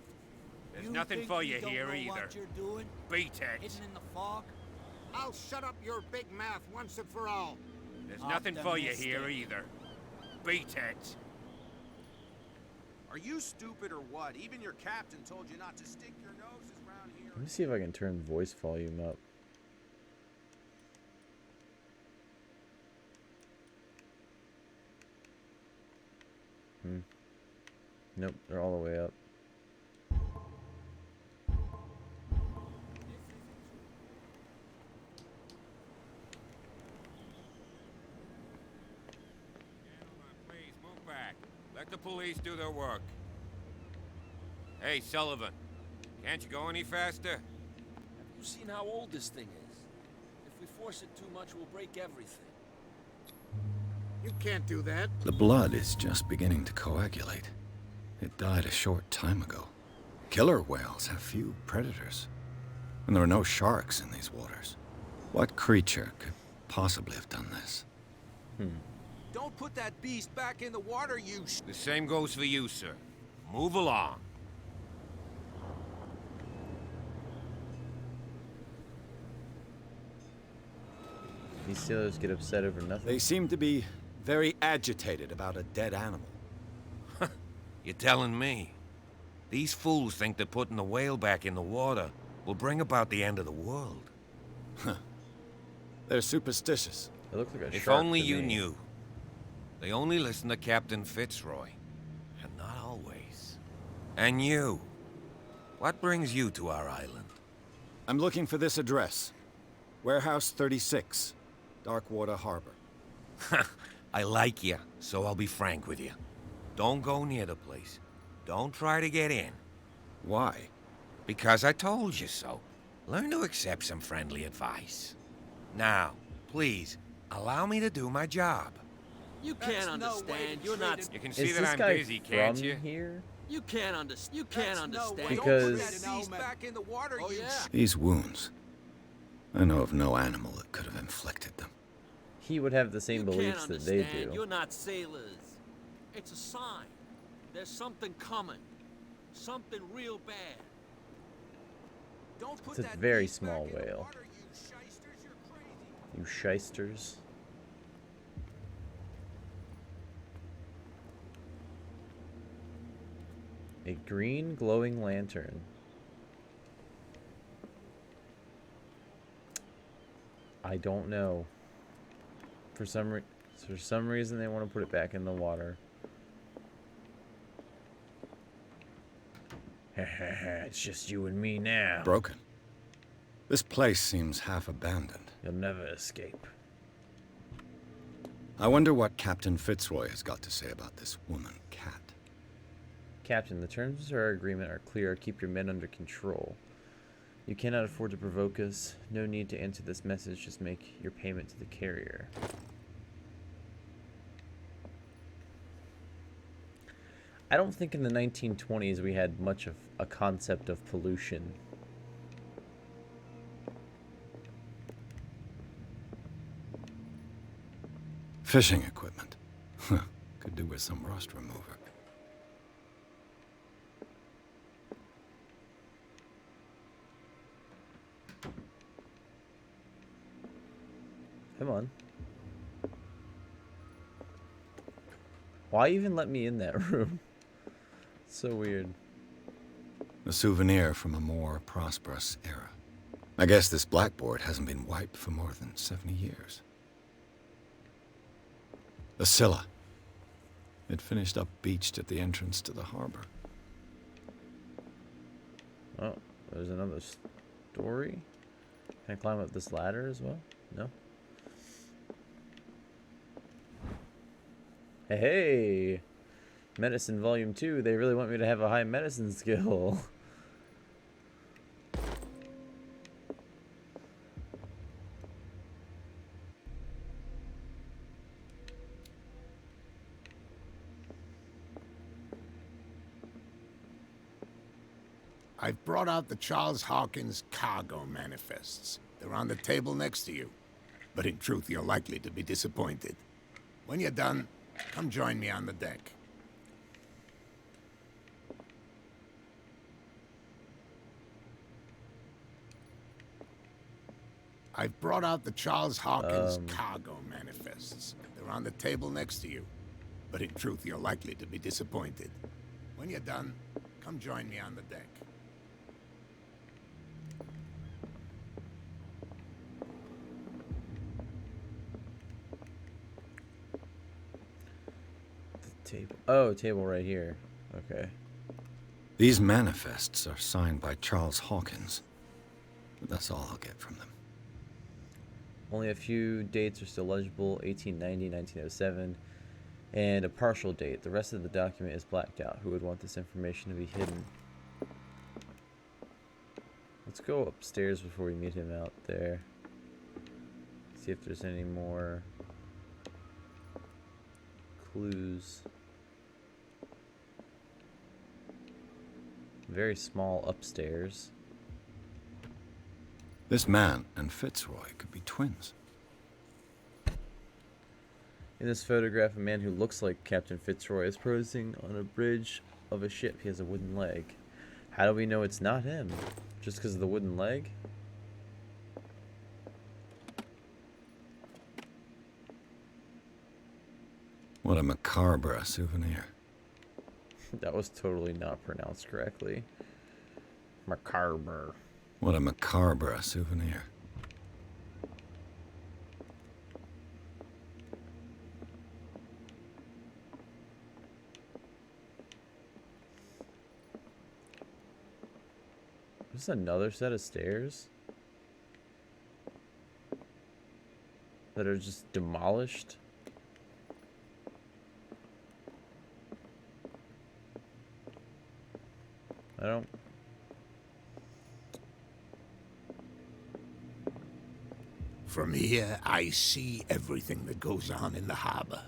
There's nothing for you here know either. What you're doing? Beat it. Hidden in the fog. I'll shut up your big mouth once and for all. There's nothing for you here Optimistic. either. Beat it. Are you stupid or what? Even your captain told you not to stick your noses around here. Let me see if I can turn voice volume up. Nope, they're all the way up. Please move back. Let the police do their work. Hey, Sullivan. Can't you go any faster? Have you seen how old this thing is? If we force it too much, we'll break everything. You can't do that. The blood is just beginning to coagulate. It died a short time ago. Killer whales have few predators. And there are no sharks in these waters. What creature could possibly have done this? Don't put that beast back in the water, you The same goes for you, sir. Move along. These sailors get upset over nothing. They seem to be very agitated about a dead animal. You're telling me? These fools think that putting the whale back in the water will bring about the end of the world. They're superstitious. It looks like a If shark only to you me. knew. They only listen to Captain Fitzroy. And not always. And you. What brings you to our island? I'm looking for this address. Warehouse 36, Darkwater Harbor. I like you, so I'll be frank with you. Don't go near the place. Don't try to get in. Why? Because I told you so. Learn to accept some friendly advice. Now, please, allow me to do my job. You can't understand. You're not. You can see Is that this I'm guy busy, from can't you? here? You can't understand. You can't understand. Because- Don't put that beast back in the water, Oh you yeah. These wounds. I know of no animal that could have inflicted them. He would have the same You beliefs can't that they understand. do. You're not sailors. It's a sign. There's something coming. Something real bad. Don't put It's a that very beast back small in the whale. water, you shysters, you're crazy. You shysters. A green glowing lantern. I don't know. For some reason, they want to put it back in the water. It's just you and me now. Broken. This place seems half abandoned. You'll never escape. I wonder what Captain Fitzroy has got to say about this woman, Cat. Captain, the terms of our agreement are clear. Keep your men under control. You cannot afford to provoke us. No need to answer this message. Just make your payment to the carrier. I don't think in the 1920s we had much of a concept of pollution. Fishing equipment. Could do with some rust remover. Come on. Why even let me in that room? So weird. A souvenir from a more prosperous era. I guess this blackboard hasn't been wiped for more than 70 years. A Scylla. It finished up beached at the entrance to the harbor. Oh, there's another story. Can I climb up this ladder as well? No? Hey! Medicine Volume 2. They really want me to have a high medicine skill. I've brought out the Charles Hawkins cargo manifests. They're on the table next to you. But in truth, you're likely to be disappointed. When you're done, come join me on the deck. I've brought out the Charles Hawkins cargo manifests. They're on the table next to you. But in truth, you're likely to be disappointed. When you're done, come join me on the deck. Table. Oh, table right here. Okay. These manifests are signed by Charles Hawkins. That's all I'll get from them. Only a few dates are still legible. 1890, 1907, and a partial date. The rest of the document is blacked out. Who would want this information to be hidden? Let's go upstairs before we meet him out there. See if there's any more clues. Very small upstairs. This man and Fitzroy could be twins. In this photograph, a man who looks like Captain Fitzroy is posing on a bridge of a ship. He has a wooden leg. How do we know it's not him? Just because of the wooden leg? What a macabre souvenir. That was totally not pronounced correctly. Macabre. What a macabre souvenir. Is this another set of stairs that are just demolished? I don't... From here, I see everything that goes on in the harbor.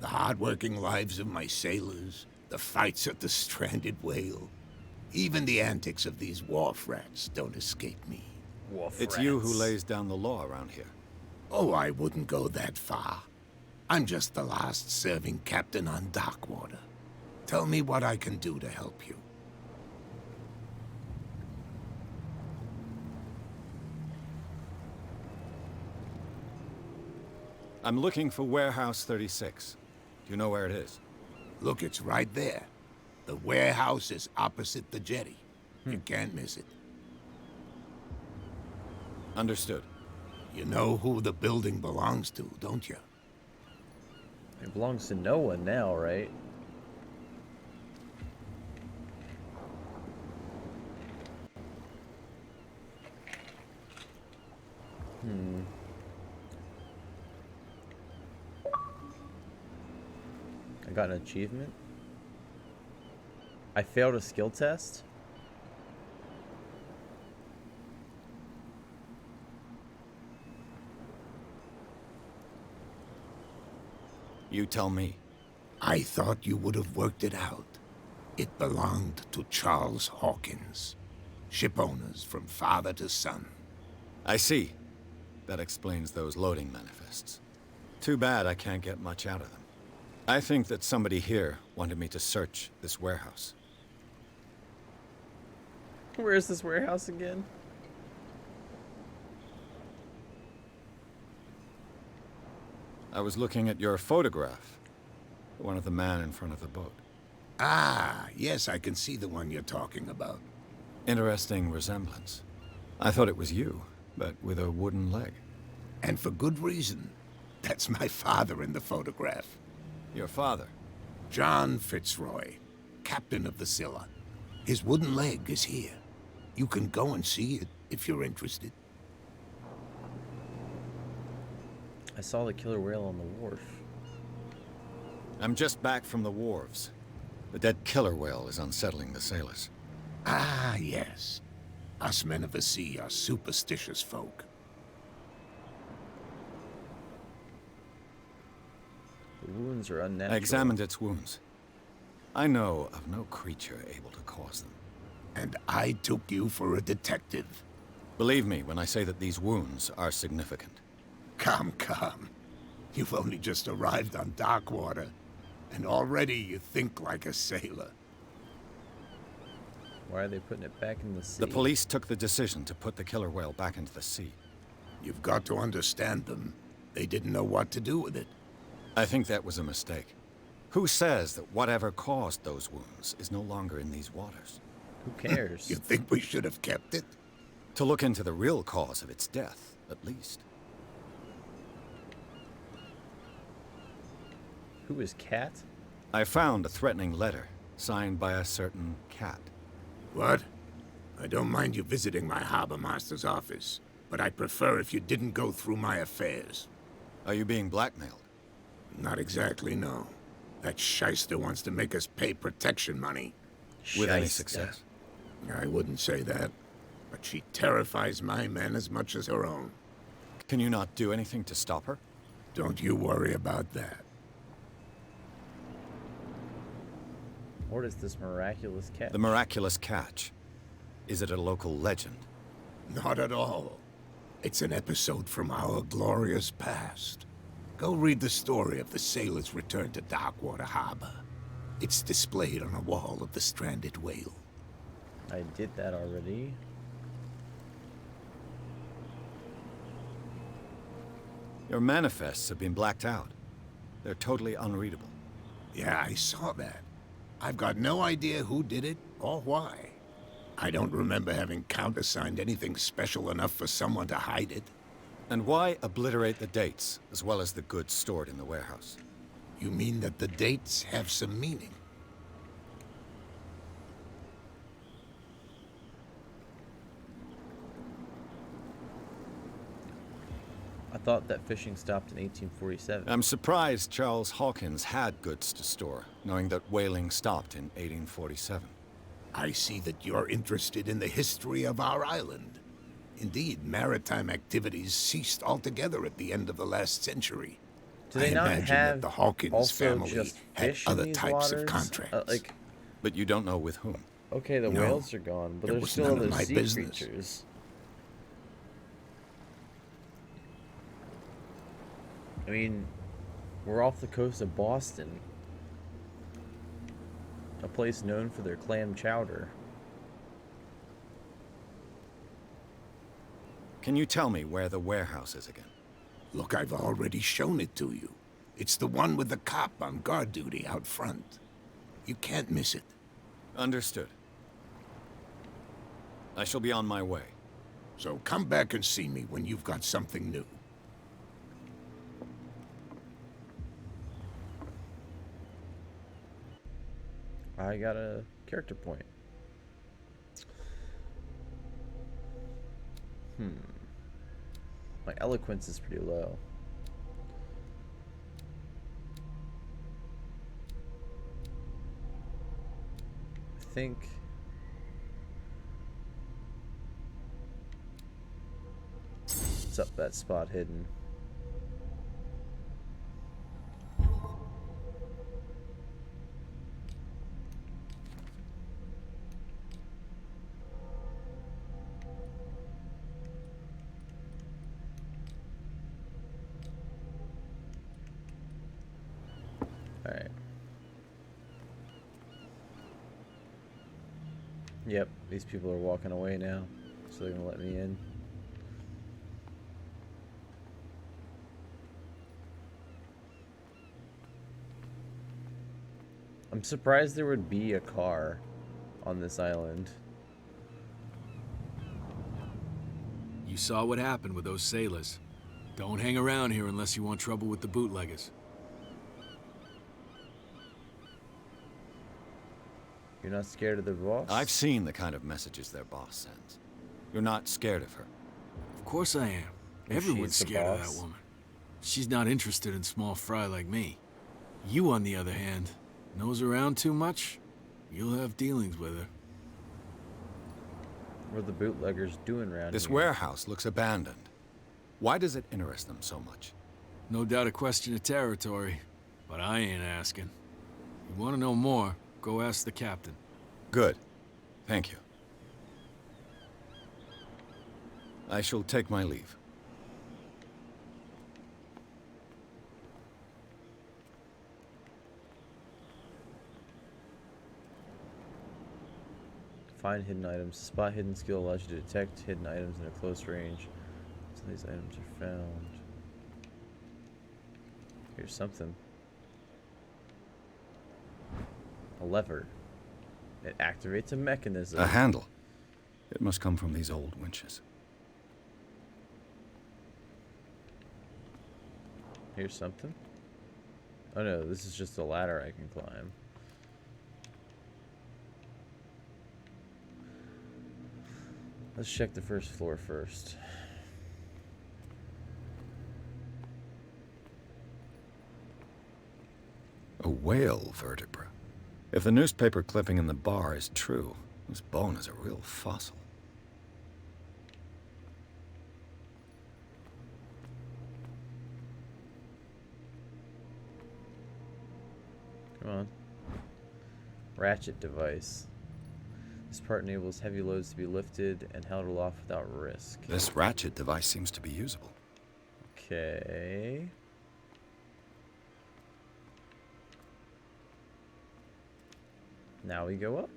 The hard-working lives of my sailors, the fights at the stranded whale. Even the antics of these wharf rats don't escape me. It's you who lays down the law around here. Oh, I wouldn't go that far. I'm just the last serving captain on Darkwater. Tell me what I can do to help you. I'm looking for Warehouse 36. Do you know where it is? Look, it's right there. The warehouse is opposite the jetty. You can't miss it. Understood. You know who the building belongs to, don't you? It belongs to no one now, right? I got an achievement. I failed a skill test. You tell me. I thought you would have worked it out. It belonged to Charles Hawkins. Ship owners from father to son. I see. That explains those loading manifests. Too bad I can't get much out of them. I think that somebody here wanted me to search this warehouse. Where is this warehouse again? I was looking at your photograph. One of the man in front of the boat. Ah, yes, I can see the one you're talking about. Interesting resemblance. I thought it was you, but with a wooden leg. And for good reason. That's my father in the photograph. Your father? John Fitzroy, captain of the Scylla. His wooden leg is here. You can go and see it if you're interested. I saw the killer whale on the wharf. I'm just back from the wharves. The dead killer whale is unsettling the sailors. Ah, yes. Us men of the sea are superstitious folk. The wounds are unnatural. I examined its wounds. I know of no creature able to cause them. And I took you for a detective. Believe me when I say that these wounds are significant. Come, come. You've only just arrived on Darkwater, and already you think like a sailor. Why are they putting it back in the sea? The police took the decision to put the killer whale back into the sea. You've got to understand them. They didn't know what to do with it. I think that was a mistake. Who says that whatever caused those wounds is no longer in these waters? Who cares? You think we should have kept it? To look into the real cause of its death, at least. Who is Cat? I found a threatening letter, signed by a certain Cat. What? I don't mind you visiting my harbor master's office, but I'd prefer if you didn't go through my affairs. Are you being blackmailed? Not exactly, no. That shyster wants to make us pay protection money. With any success? I wouldn't say that, but she terrifies my men as much as her own. Can you not do anything to stop her? Don't you worry about that. What is this miraculous catch? The miraculous catch. Is it a local legend? Not at all. It's an episode from our glorious past. Go read the story of the sailor's return to Darkwater Harbor. It's displayed on a wall of the stranded whale. I did that already. Your manifests have been blacked out. They're totally unreadable. Yeah, I saw that. I've got no idea who did it or why. I don't remember having countersigned anything special enough for someone to hide it. And why obliterate the dates, as well as the goods stored in the warehouse? You mean that the dates have some meaning? I thought that fishing stopped in 1847. I'm surprised Charles Hawkins had goods to store, knowing that whaling stopped in 1847. I see that you're interested in the history of our island. Indeed, maritime activities ceased altogether at the end of the last century. Do they I not imagine have that the Hawkins also family just had fish in other these types waters? of contracts. But you don't know with whom. Okay, the No, whales are gone, but it there's was still none of other my sea business. creatures. I mean, we're off the coast of Boston. A place known for their clam chowder. Can you tell me where the warehouse is again? Look, I've already shown it to you. It's the one with the cop on guard duty out front. You can't miss it. Understood. I shall be on my way. So come back and see me when you've got something new. I got a character point. My eloquence is pretty low. I think it's up that spot hidden. Alright. Yep, these people are walking away now, so they're gonna let me in. I'm surprised there would be a car on this island. You saw what happened with those sailors. Don't hang around here unless you want trouble with the bootleggers. You're not scared of the boss? I've seen the kind of messages their boss sends. You're not scared of her. Of course I am. Everyone's scared of that woman. She's not interested in small fry like me. You, on the other hand, nose around too much, you'll have dealings with her. What are the bootleggers doing around This here? warehouse looks abandoned. Why does it interest them so much? No doubt a question of territory, but I ain't asking. You want to know more, go ask the captain. Good. Thank you. I shall take my leave. Find hidden items. The spot hidden skill allows you to detect hidden items in a close range. So these items are found. Here's something. A lever. It activates a mechanism. A handle. It must come from these old winches. Here's something. Oh no, this is just a ladder I can climb. Let's check the first floor first. A whale vertebra. If the newspaper clipping in the bar is true, this bone is a real fossil. Come on. Ratchet device. This part enables heavy loads to be lifted and held aloft without risk. This ratchet device seems to be usable. Okay. Now we go up.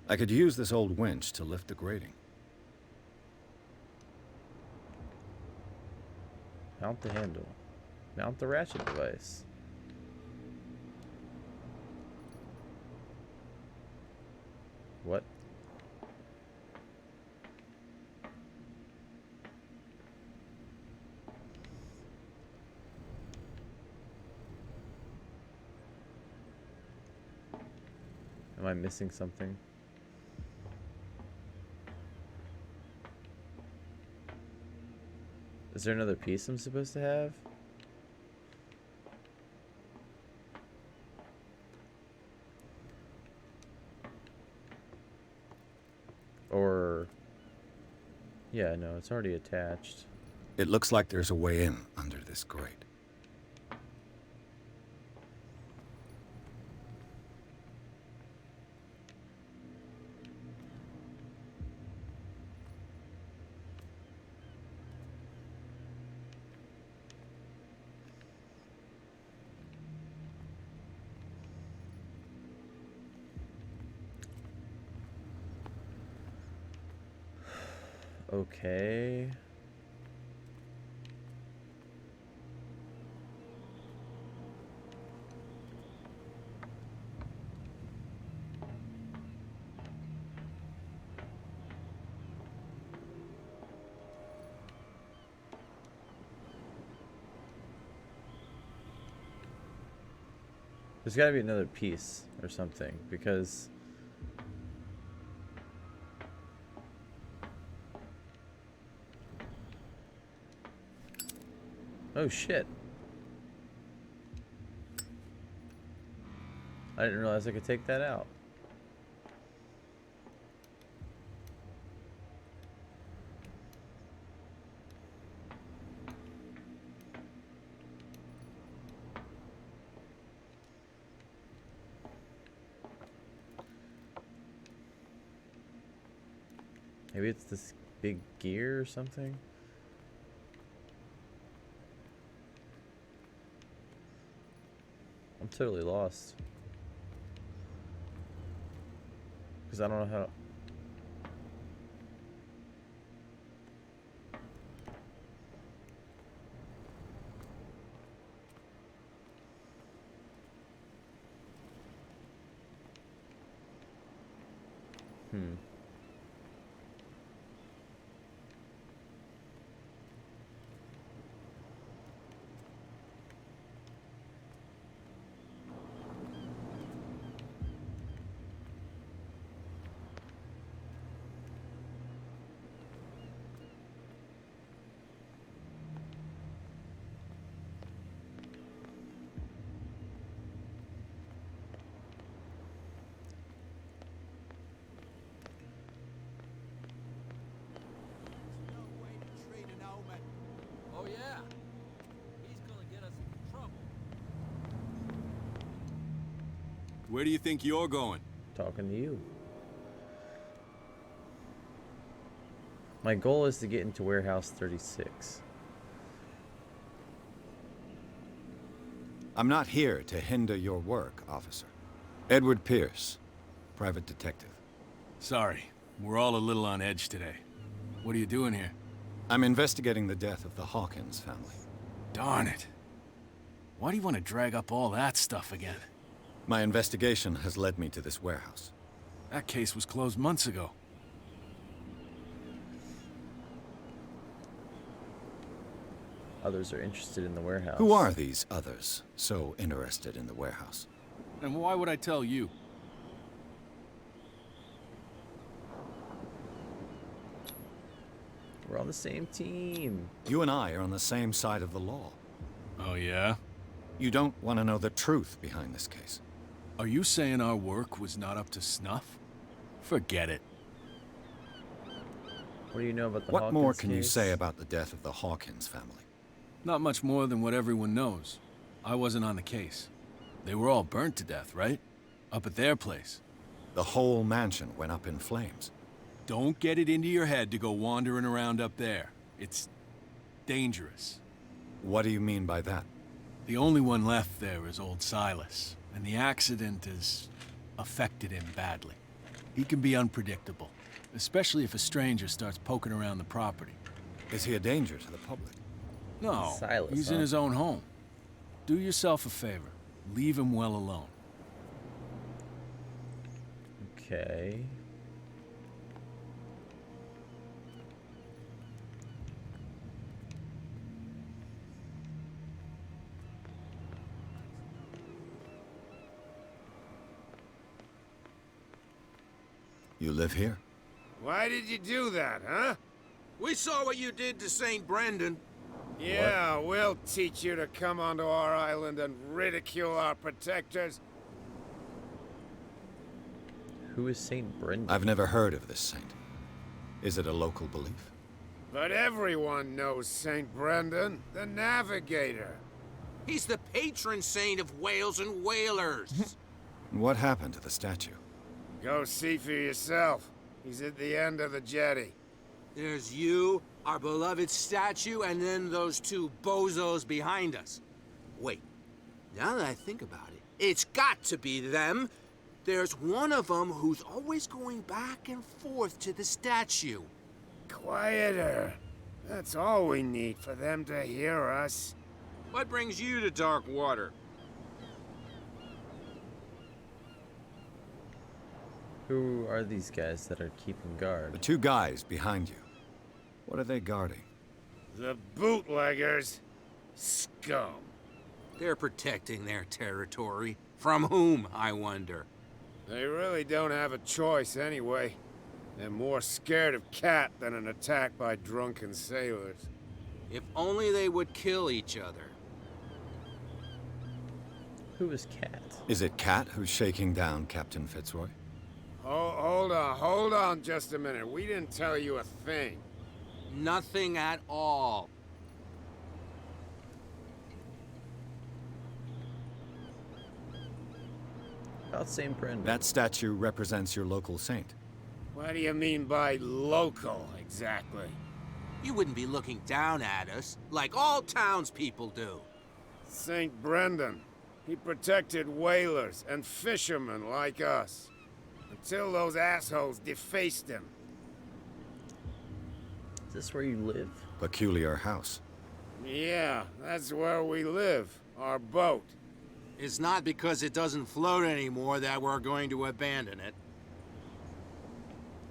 I could use this old winch to lift the grating. Mount the handle. Mount the ratchet device. What? Am I missing something? Is there another piece I'm supposed to have? Or... yeah, no, it's already attached. It looks like there's a way in under this grate. Okay. There's gotta be another piece or something, because... Oh shit. I didn't realize I could take that out. Maybe it's this big gear or something? I'm totally lost. Because I don't know how... Oh yeah, he's gonna get us in trouble. Where do you think you're going? Talking to you. My goal is to get into warehouse 36. I'm not here to hinder your work, officer. Edward Pierce, private detective. Sorry, we're all a little on edge today. What are you doing here? I'm investigating the death of the Hawkins family. Darn it. Why do you want to drag up all that stuff again? My investigation has led me to this warehouse. That case was closed months ago. Others are interested in the warehouse. Who are these others so interested in the warehouse? And why would I tell you? We're on the same team. You and I are on the same side of the law. Oh, yeah? You don't want to know the truth behind this case. Are you saying our work was not up to snuff? Forget it. What do you know about the What Hawkins more can you case? say about the death of the Hawkins family? Not much more than what everyone knows. I wasn't on the case. They were all burnt to death, right? Up at their place. The whole mansion went up in flames. Don't get it into your head to go wandering around up there. It's dangerous. What do you mean by that? The only one left there is old Silas, and the accident has affected him badly. He can be unpredictable, especially if a stranger starts poking around the property. Is he a danger to the public? No, Silas, he's huh? in his own home. Do yourself a favor. Leave him well alone. Okay. You live here? Why did you do that, huh? We saw what you did to St. Brendan. Yeah, we'll teach you to come onto our island and ridicule our protectors. Who is Saint Brendan? I've never heard of this saint. Is it a local belief? But everyone knows St. Brendan, the navigator. He's the patron saint of whales and whalers. What happened to the statue? Go see for yourself. He's at the end of the jetty. There's you, our beloved statue, and then those two bozos behind us. Wait, now that I think about it, it's got to be them. There's one of them who's always going back and forth to the statue. Quieter. That's all we need for them to hear us. What brings you to dark water? Who are these guys that are keeping guard? The two guys behind you. What are they guarding? The bootleggers. Scum. They're protecting their territory. From whom, I wonder? They really don't have a choice anyway. They're more scared of Cat than an attack by drunken sailors. If only they would kill each other. Who is Cat? Is it Cat who's shaking down Captain Fitzroy? Hold on just a minute. We didn't tell you a thing. Nothing at all. About St. Brendan. That statue represents your local saint. What do you mean by local, exactly? You wouldn't be looking down at us, like all townspeople do. St. Brendan. He protected whalers and fishermen like us. Until those assholes defaced him. Is this where you live? Peculiar house. Yeah, that's where we live. Our boat. It's not because it doesn't float anymore that we're going to abandon it.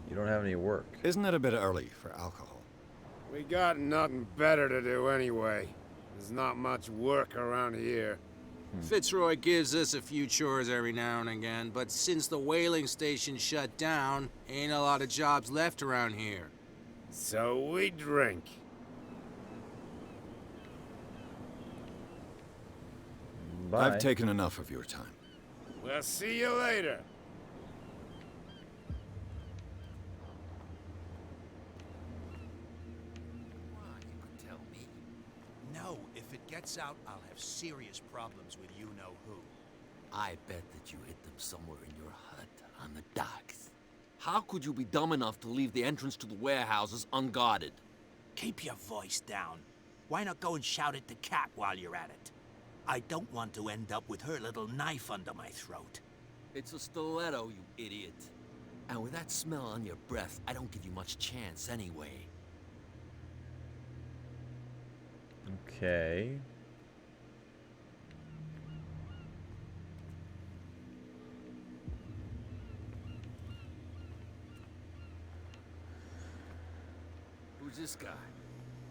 You don't have any work. Isn't it a bit early for alcohol? We got nothing better to do anyway. There's not much work around here. Fitzroy gives us a few chores every now and again, but since the whaling station shut down, ain't a lot of jobs left around here. So we drink. Bye. I've taken enough of your time. We'll see you later. No, if it gets out, I'll have serious problems with you-know-who. I bet that you hid them somewhere in your hut on the docks. How could you be dumb enough to leave the entrance to the warehouses unguarded? Keep your voice down. Why not go and shout at the cat while you're at it? I don't want to end up with her little knife under my throat. It's a stiletto, you idiot. And with that smell on your breath, I don't give you much chance anyway. Okay. Who's this guy?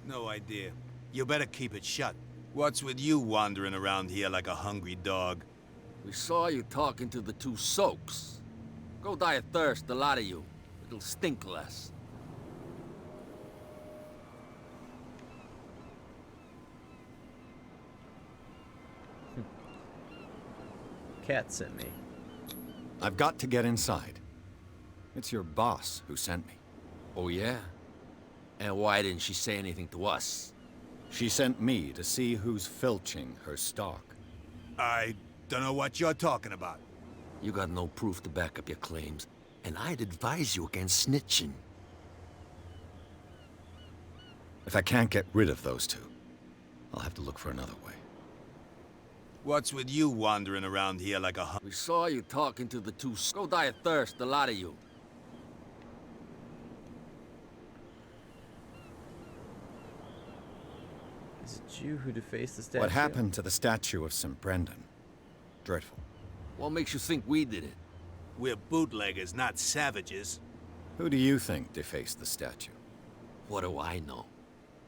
No idea. You better keep it shut. What's with you wandering around here like a hungry dog? We saw you talking to the two soaks. Go die of thirst, the lot of you. It'll stink less. Cat sent me. I've got to get inside. It's your boss who sent me. Oh, yeah? And why didn't she say anything to us? She sent me to see who's filching her stock. I don't know what you're talking about. You got no proof to back up your claims, and I'd advise you against snitching. If I can't get rid of those two, I'll have to look for another way. What's with you wandering around here like a We saw you talking to the two... Go die of thirst, the lot of you. Is it you who defaced the statue? What happened to the statue of St. Brendan? Dreadful. What makes you think we did it? We're bootleggers, not savages. Who do you think defaced the statue? What do I know?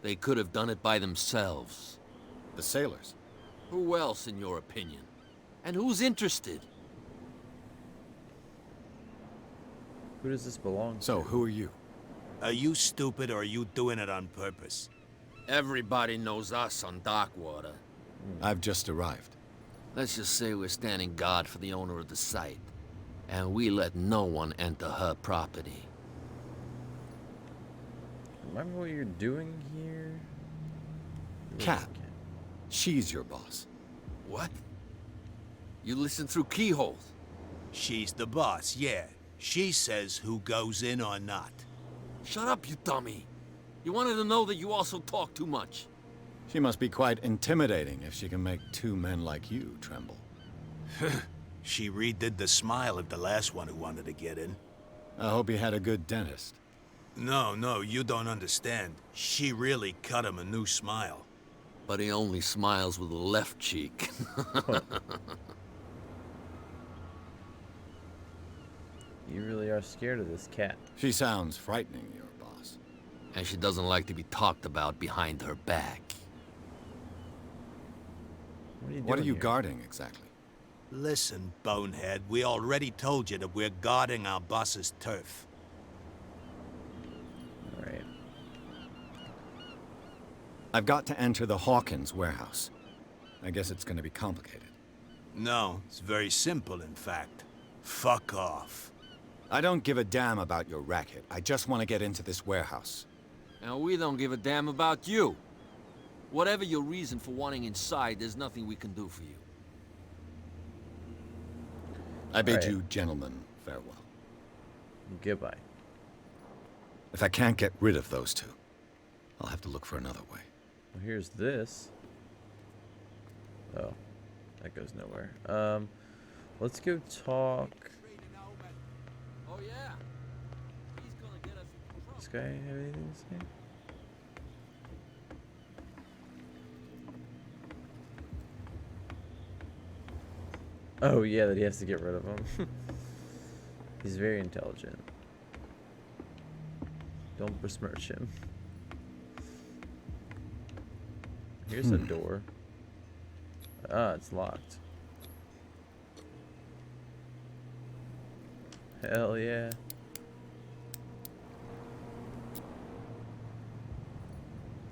They could have done it by themselves. The sailors? Who else, in your opinion? And who's interested? Who does this belong to? So, who are you? Are you stupid or are you doing it on purpose? Everybody knows us on Darkwater. I've just arrived. Let's just say we're standing guard for the owner of the site. And we let no one enter her property. Remember what you're doing here? Cat. She's your boss. What? You listen through keyholes? She's the boss, yeah. She says who goes in or not. Shut up, you dummy. You wanted to know that you also talk too much. She must be quite intimidating if she can make two men like you tremble. She redid the smile of the last one who wanted to get in. I hope he had a good dentist. No, you don't understand. She really cut him a new smile. But he only smiles with the left cheek. You really are scared of this cat. She sounds frightening, your boss. And she doesn't like to be talked about behind her back. What are you doing What are you here? guarding, exactly? Listen, bonehead, we already told you that we're guarding our boss's turf. Alright. I've got to enter the Hawkins warehouse. I guess it's going to be complicated. No, it's very simple, in fact. Fuck off. I don't give a damn about your racket. I just want to get into this warehouse. And we don't give a damn about you. Whatever your reason for wanting inside, there's nothing we can do for you. I bid you gentlemen farewell. Goodbye. If I can't get rid of those two, I'll have to look for another way. Well, here's this. Oh, that goes nowhere. Let's go talk. Oh yeah. He's gonna get us in trouble. This guy have anything to say? Oh yeah, that he has to get rid of him. He's very intelligent. Don't besmirch him. Here's a door. Ah, it's locked. Hell yeah.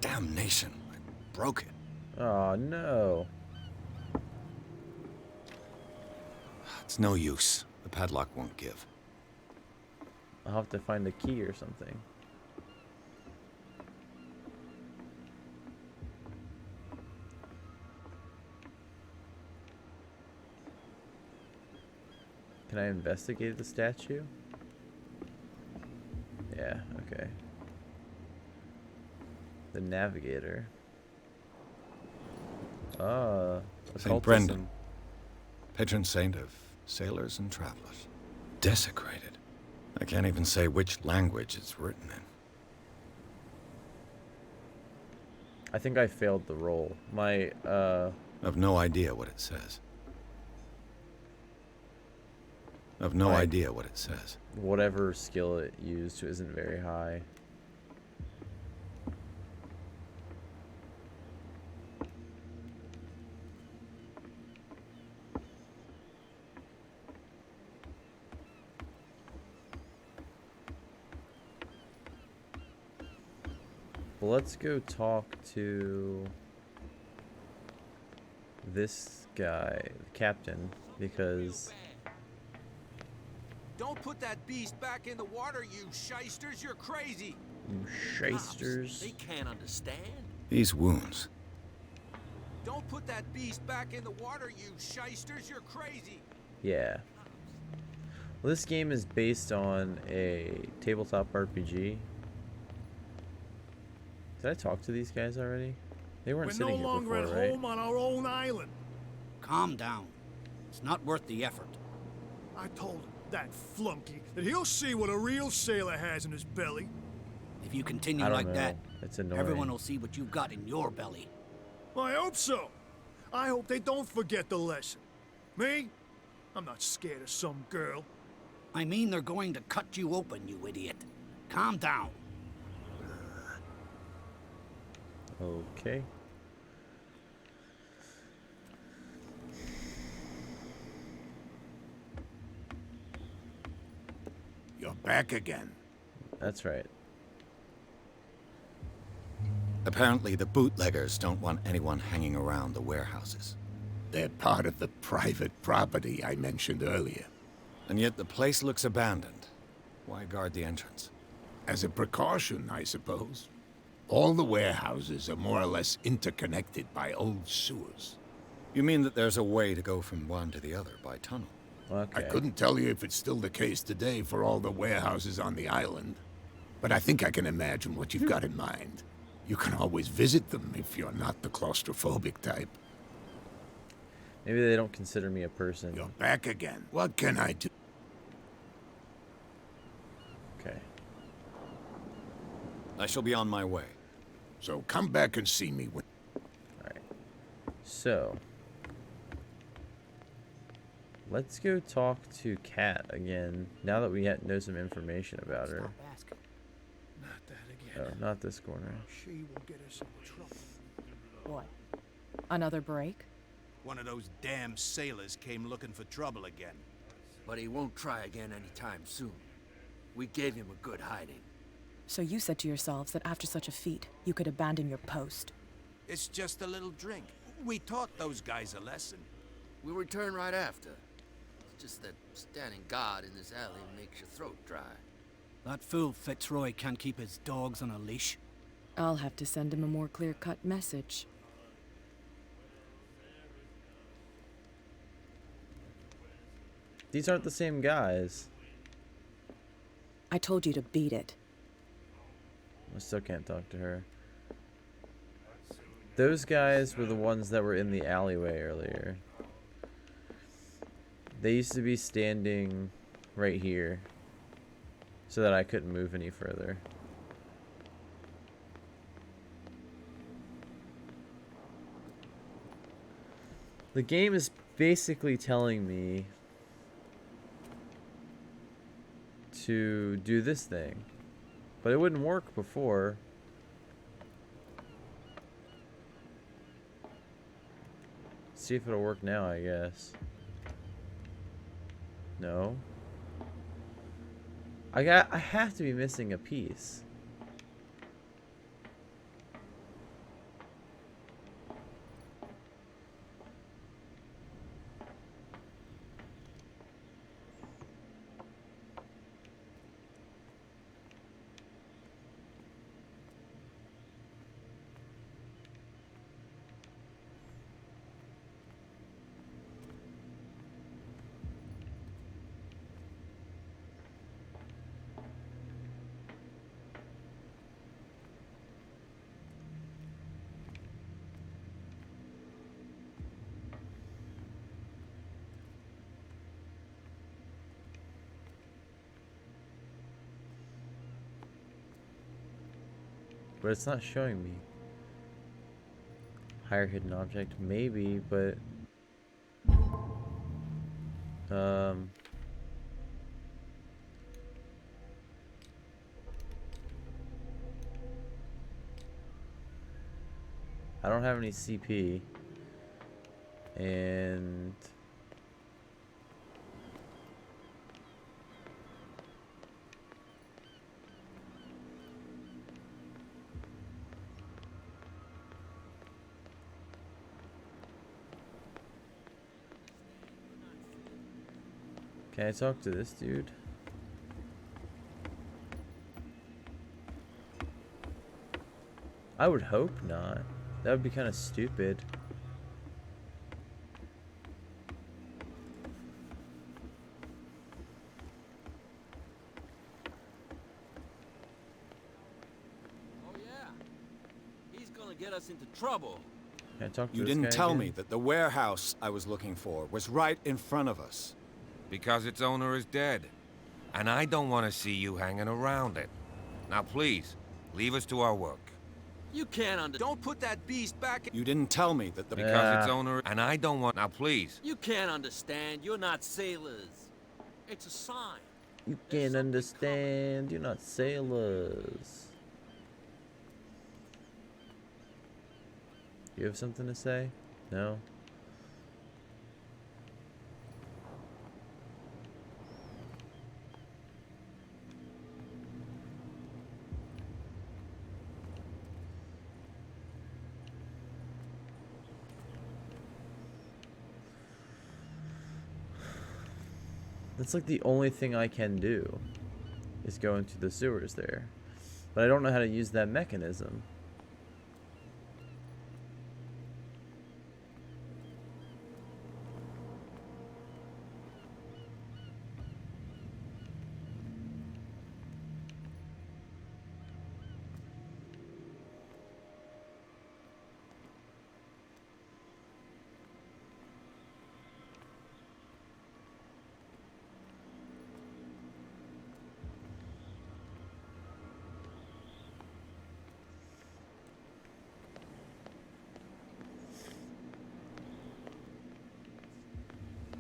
Damnation. I broke it. Oh no. It's no use. The padlock won't give. I'll have to find a key or something. Can I investigate the statue? Yeah, okay. The navigator. Ah, St. Brendan, patron saint of sailors and travelers. Desecrated. I can't even say which language it's written in. I think I failed the roll. I've no idea what it says. I've no idea what it says. Whatever skill it used isn't very high. Well, let's go talk to this guy, the captain, because... Don't put that beast back in the water, you shysters. You're crazy. You shysters. They can't understand. These wounds. Don't put that beast back in the water, you shysters. You're crazy. Yeah. Well, this game is based on a tabletop RPG. Did I talk to these guys already? They weren't sitting here before, right? We're no longer at home on our own island. Calm down. It's not worth the effort. I told him, that flunky, that he'll see what a real sailor has in his belly. If you continue I don't like know. that, It's annoying. everyone will see what you've got in your belly. I hope so. I hope they don't forget the lesson. Me? I'm not scared of some girl. I mean they're going to cut you open, you idiot. Calm down. Okay. You're back again. That's right. Apparently the bootleggers don't want anyone hanging around the warehouses. They're part of the private property I mentioned earlier. And yet the place looks abandoned. Why guard the entrance? As a precaution, I suppose. All the warehouses are more or less interconnected by old sewers. You mean that there's a way to go from one to the other by tunnel? Okay. I couldn't tell you if it's still the case today for all the warehouses on the island, but I think I can imagine what you've got in mind. You can always visit them if you're not the claustrophobic type. Maybe they don't consider me a person. You're back again. What can I do? Okay. I shall be on my way. So come back and see me when... Alright. So... let's go talk to Kat again, now that we know some information about her. Not that again. Oh, not this corner. She will get us in trouble. What? Another break? One of those damn sailors came looking for trouble again. But he won't try again anytime soon. We gave him a good hiding. So you said to yourselves that after such a feat, you could abandon your post. It's just a little drink. We taught those guys a lesson. We'll return right after. It's just that standing guard in this alley makes your throat dry. That fool Fitzroy can't keep his dogs on a leash. I'll have to send him a more clear-cut message. These aren't the same guys. I told you to beat it. I still can't talk to her. Those guys were the ones that were in the alleyway earlier. They used to be standing right here so that I couldn't move any further. The game is basically telling me to do this thing, but it wouldn't work before. See if it'll work now, I guess. No. I have to be missing a piece. But it's not showing me. Higher hidden object, maybe, but I don't have any CP, and can I talk to this dude? I would hope not. That would be kind of stupid. Oh yeah. He's gonna get us into trouble. Can I talk to You this didn't guy tell again? me that the warehouse I was looking for was right in front of us. Because its owner is dead. And I don't want to see you hanging around it. Now please, leave us to our work. You can't Don't put that beast back in... You didn't tell me that the... Because its owner... And I don't want... Now please. You can't understand. You're not sailors. It's a sign. You can't understand. You're not sailors. You have something to say? No? That's like the only thing I can do is go into the sewers there. But I don't know how to use that mechanism.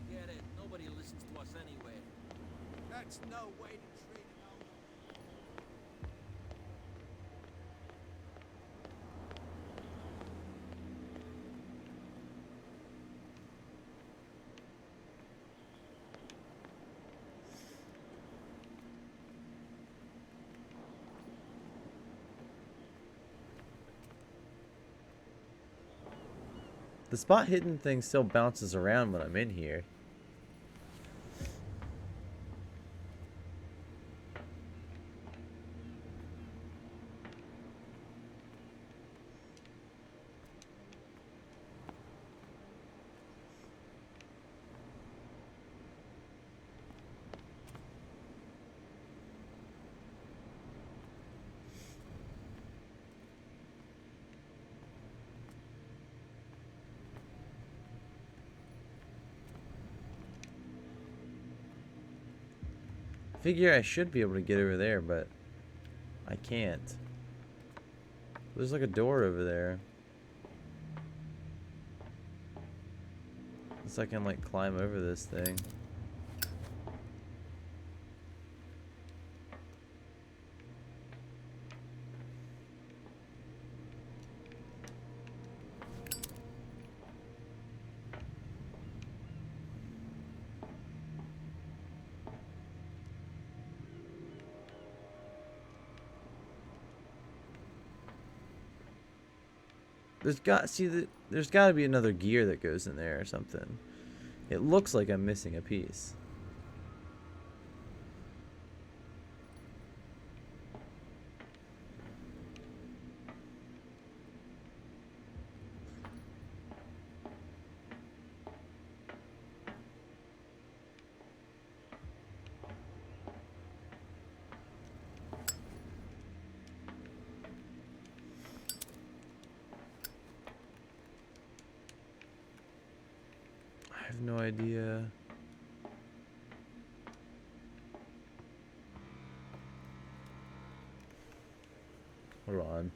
Get it. Nobody listens to us anyway. That's no way to treat an owner. The spot hidden thing still bounces around when I'm in here. Figure I should be able to get over there, but I can't. There's like a door over there. Unless I can like climb over this thing. There's got to be another gear that goes in there or something. It looks like I'm missing a piece. I have no idea. Hold on.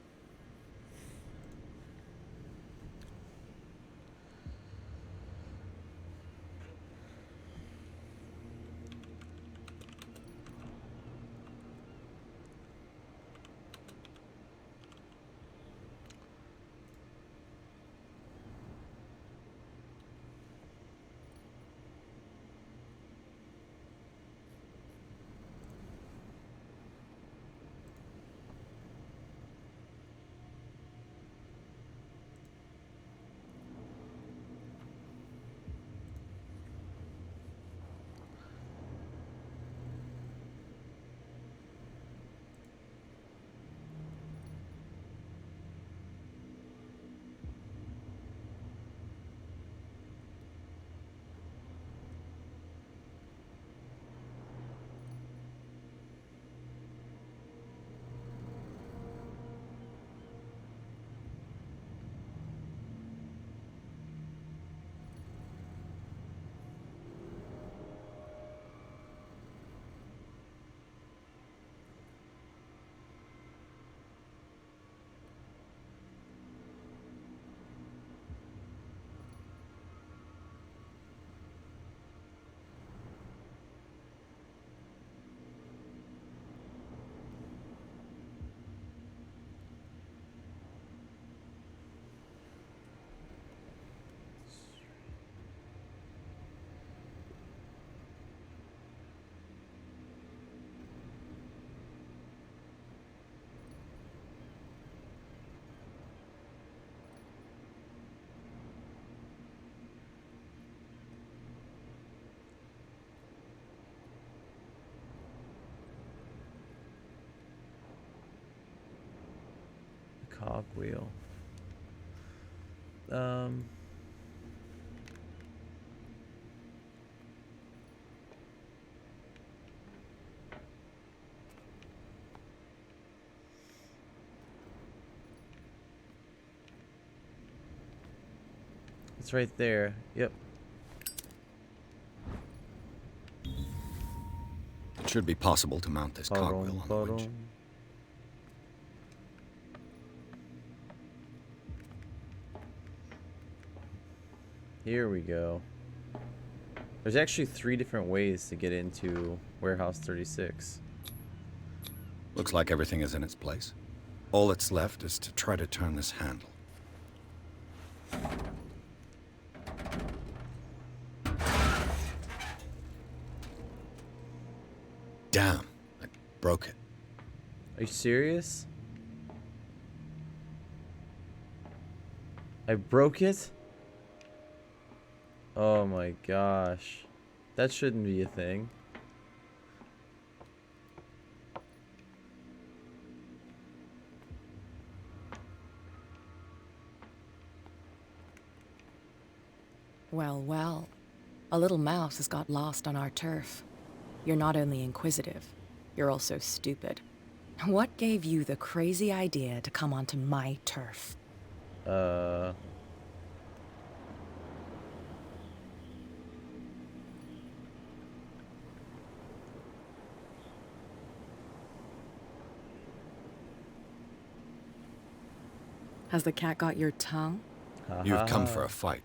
Cogwheel. It's right there. Yep. It should be possible to mount this cogwheel on the winch. Here we go. There's actually 3 different ways to get into Warehouse 36. Looks like everything is in its place. All that's left is to try to turn this handle. Damn, I broke it. Are you serious? I broke it? Oh my gosh. That shouldn't be a thing. Well, well. A little mouse has got lost on our turf. You're not only inquisitive, you're also stupid. What gave you the crazy idea to come onto my turf? Has the cat got your tongue? You've come for a fight.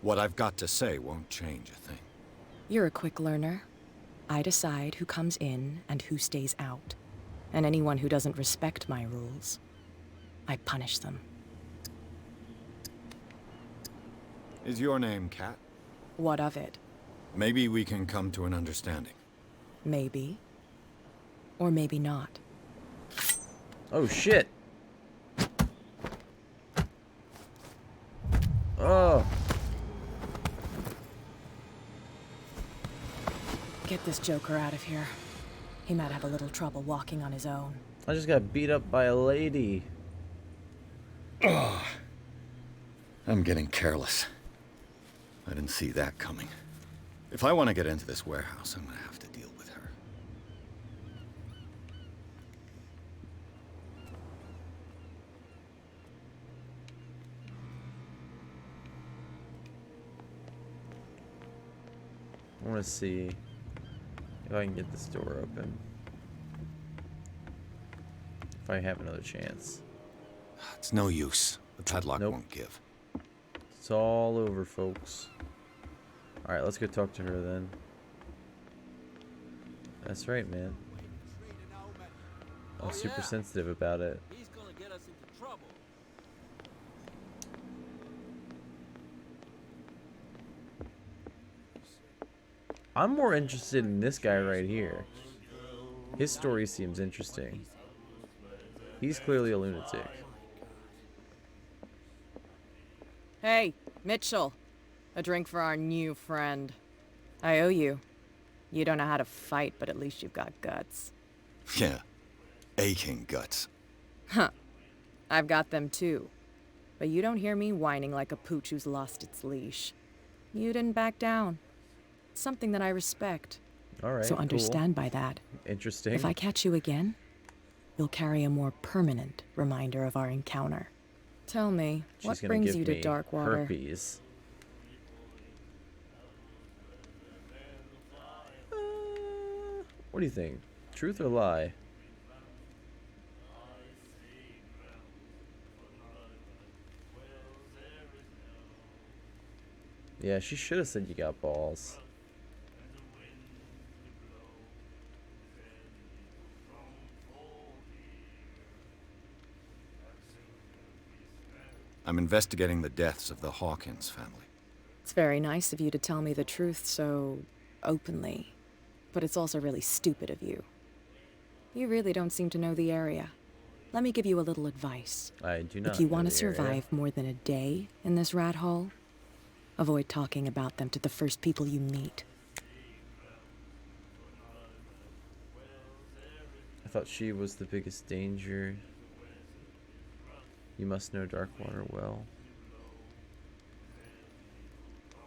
What I've got to say won't change a thing. You're a quick learner. I decide who comes in and who stays out. And anyone who doesn't respect my rules, I punish them. Is your name Cat? What of it? Maybe we can come to an understanding. Maybe. Or maybe not. Oh shit. Oh. Get this joker out of here. He might have a little trouble walking on his own. I just got beat up by a lady. Oh, I'm getting careless. I didn't see that coming. If I want to get into this warehouse, I'm going to have to deal with her. I want to see if I can get this door open. If I have another chance. It's no use. The padlock won't give. It's all over, folks. Alright, let's go talk to her then. That's right, man. I'm super sensitive about it. He's gonna get us into trouble. I'm more interested in this guy right here. His story seems interesting. He's clearly a lunatic. Hey, Mitchell. A drink for our new friend. I owe you. You don't know how to fight, but at least you've got guts. Yeah. Aching guts. Huh. I've got them too. But you don't hear me whining like a pooch who's lost its leash. You didn't back down. It's something that I respect. Alright, so understand by that. Interesting. If I catch you again, you'll carry a more permanent reminder of our encounter. Tell me, what brings you to Darkwater? Herpes. What do you think? Truth or lie? Yeah, she should have said you got balls. I'm investigating the deaths of the Hawkins family. It's very nice of you to tell me the truth so openly. But it's also really stupid of you. You really don't seem to know the area. Let me give you a little advice. I do not. If you want to survive more than a day in this rat hole, avoid talking about them to the first people you meet. I thought she was the biggest danger. You must know Darkwater well.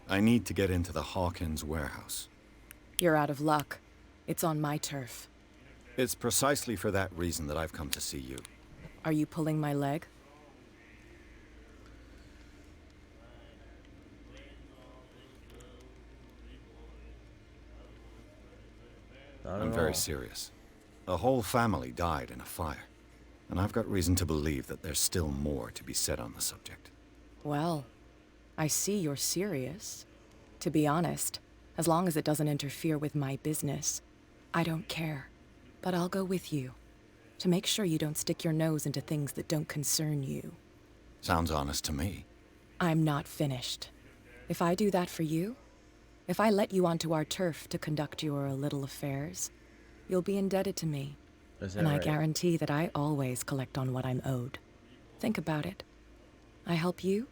I need to get into the Hawkins warehouse. You're out of luck. It's on my turf. It's precisely for that reason that I've come to see you. Are you pulling my leg? I'm very serious. A whole family died in a fire. And I've got reason to believe that there's still more to be said on the subject. Well, I see you're serious. To be honest, as long as it doesn't interfere with my business, I don't care. But I'll go with you, to make sure you don't stick your nose into things that don't concern you. Sounds honest to me. I'm not finished. If I do that for you, if I let you onto our turf to conduct your little affairs, you'll be indebted to me. And I guarantee that I always collect on what I'm owed. Think about it. I help you,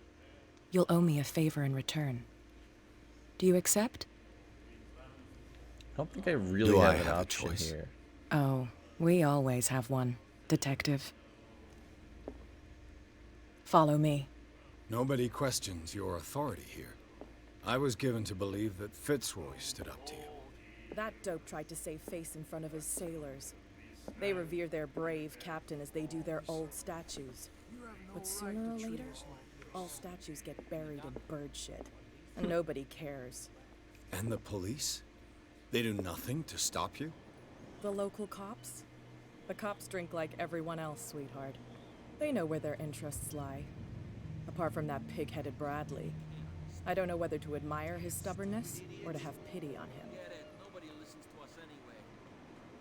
you'll owe me a favor in return. Do you accept? I don't think I really Do I have an have a option choice? here. Oh, we always have one, Detective. Follow me. Nobody questions your authority here. I was given to believe that Fitzroy stood up to you. That dope tried to save face in front of his sailors. They revere their brave captain as they do their old statues. But sooner or later, all statues get buried in bird shit. And nobody cares. And the police? They do nothing to stop you? The local cops? The cops drink like everyone else, sweetheart. They know where their interests lie. Apart from that pig-headed Bradley. I don't know whether to admire his stubbornness or to have pity on him. Get it. Nobody listens to us anyway.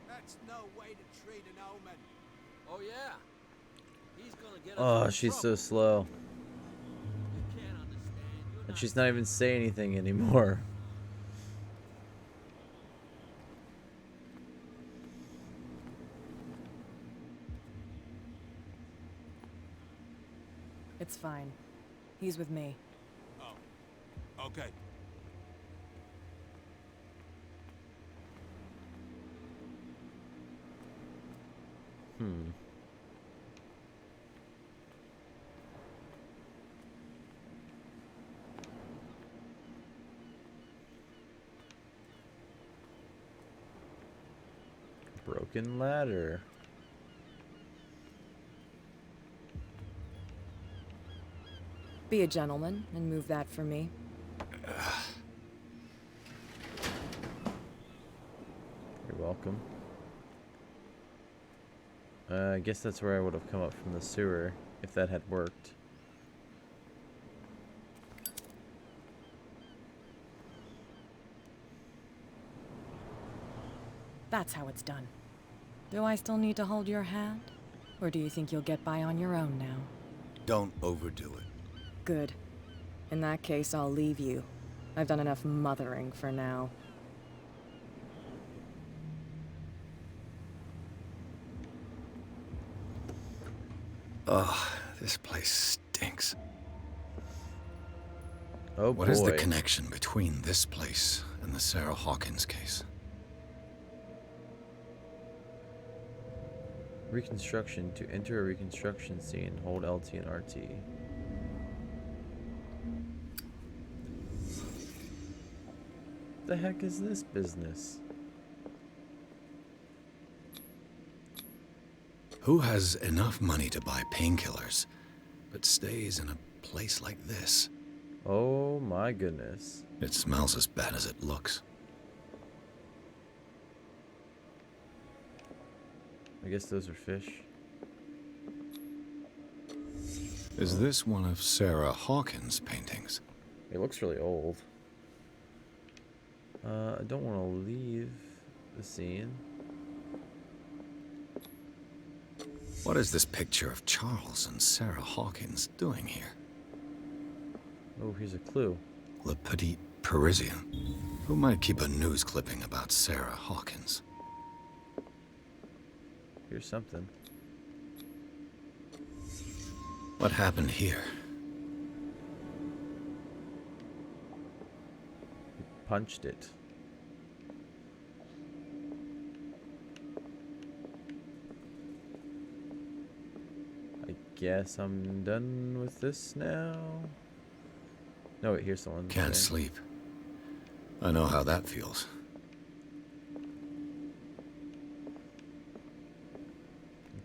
That's no way to treat an omen. Oh, yeah? He's gonna get us Oh, in she's so trouble. slow. You can't understand. You're And not she's not even saying anything anymore. It's fine. He's with me. Oh, okay. Hmm. Broken ladder. Be a gentleman and move that for me. You're welcome. I guess that's where I would have come up from the sewer, if that had worked. That's how it's done. Do I still need to hold your hand? Or do you think you'll get by on your own now? Don't overdo it. Good. In that case, I'll leave you. I've done enough mothering for now. Ugh, this place stinks. Oh, What is the boy. connection between this place and the Sarah Hawkins case? Reconstruction. To enter a reconstruction scene, hold LT and RT. The heck is this business? Who has enough money to buy painkillers, but stays in a place like this? Oh my goodness. It smells as bad as it looks. I guess those are fish. Is this one of Sarah Hawkins' paintings? It looks really old. I don't want to leave the scene. What is this picture of Charles and Sarah Hawkins doing here? Oh, here's a clue. Le Petit Parisien. Who might keep a news clipping about Sarah Hawkins? Here's something. What happened here? Punched it. I guess I'm done with this now. No, wait, here's someone. Can't sleep. I know how that feels.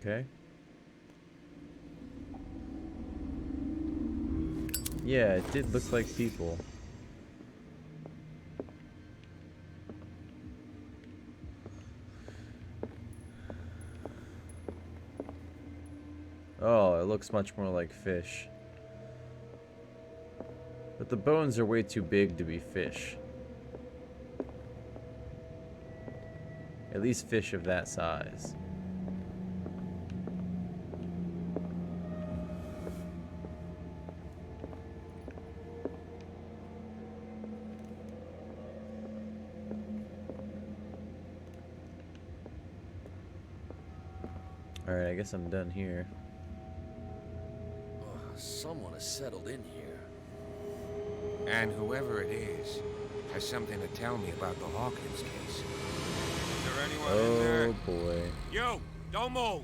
Okay. Yeah, it did look like people. Oh, it looks much more like fish. But the bones are way too big to be fish. At least fish of that size. Alright, I guess I'm done here. Someone has settled in here. And whoever it is, has something to tell me about the Hawkins case. Is there anyone in there? Oh boy. You! Don't move!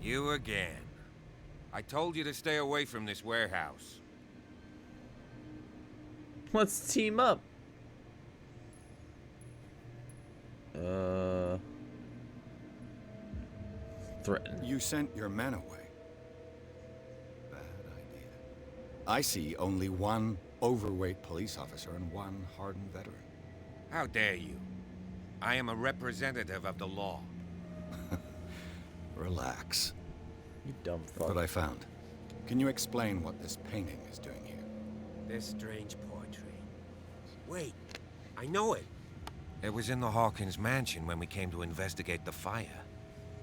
You again. I told you to stay away from this warehouse. Let's team up. Threaten. You sent your men away. Bad idea. I see only one overweight police officer and one hardened veteran. How dare you? I am a representative of the law. Relax. You dumb fuck. What I found. Can you explain what this painting is doing here? This strange portrait. Wait, I know it. It was in the Hawkins mansion when we came to investigate the fire.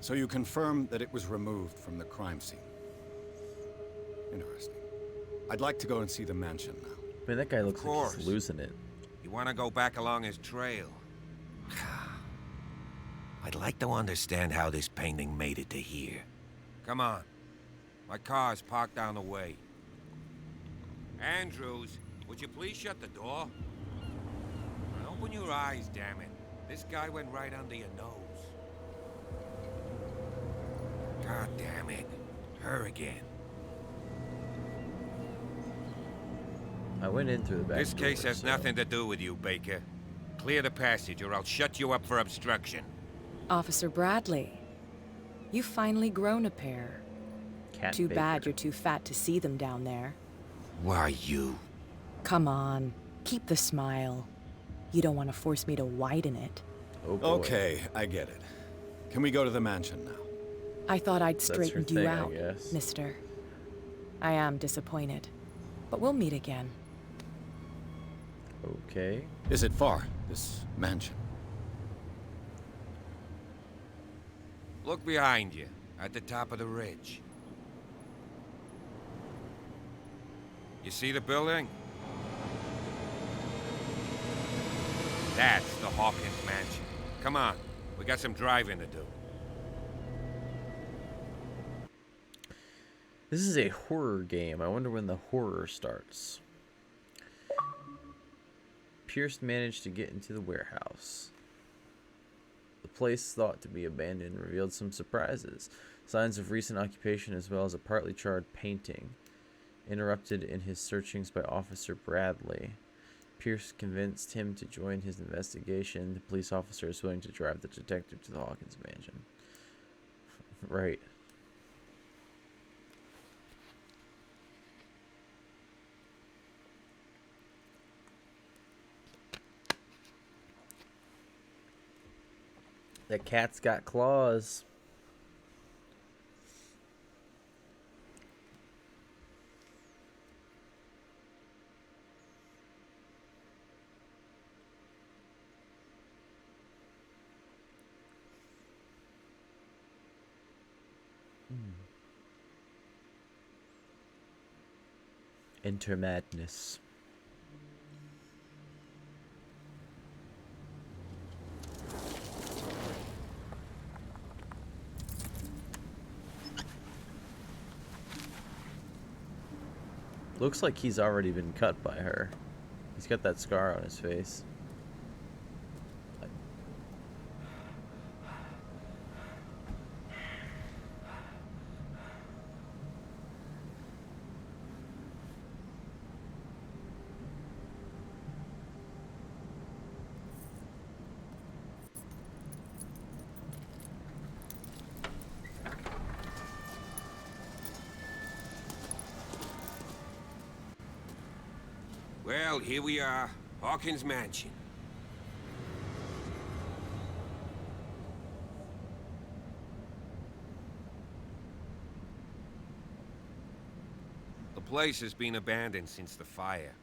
So you confirm that it was removed from the crime scene. Interesting. I'd like to go and see the mansion now. Man, that guy looks like he's losing it. You want to go back along his trail? I'd like to understand how this painting made it to here. Come on. My car's parked down the way. Andrews, would you please shut the door? And open your eyes, damn it. This guy went right under your nose. God damn it. Her again. I went in through the back This door, case has nothing to do with you, Baker. Clear the passage or I'll shut you up for obstruction. Officer Bradley, you've finally grown a pair. Cat Too Baker. bad you're too fat to see them down there. Why you? Come on, keep the smile. You don't want to force me to widen it. Oh boy. Okay, I get it. Can we go to the mansion now? I thought I'd That's her straightened thing, you I out, guess. mister. I am disappointed, but we'll meet again. Okay. Is it far, this mansion? Look behind you, at the top of the ridge. You see the building? That's the Hawkins mansion. Come on, we got some driving to do. This is a horror game. I wonder when the horror starts. Pierce managed to get into the warehouse. The place thought to be abandoned revealed some surprises. Signs of recent occupation as well as a partly charred painting. Interrupted in his searchings by Officer Bradley. Pierce convinced him to join his investigation. The police officer is willing to drive the detective to the Hawkins mansion. Right. That cat's got claws. Enter madness. Looks like he's already been cut by her. He's got that scar on his face. Well, here we are. Hawkins Mansion. The place has been abandoned since the fire.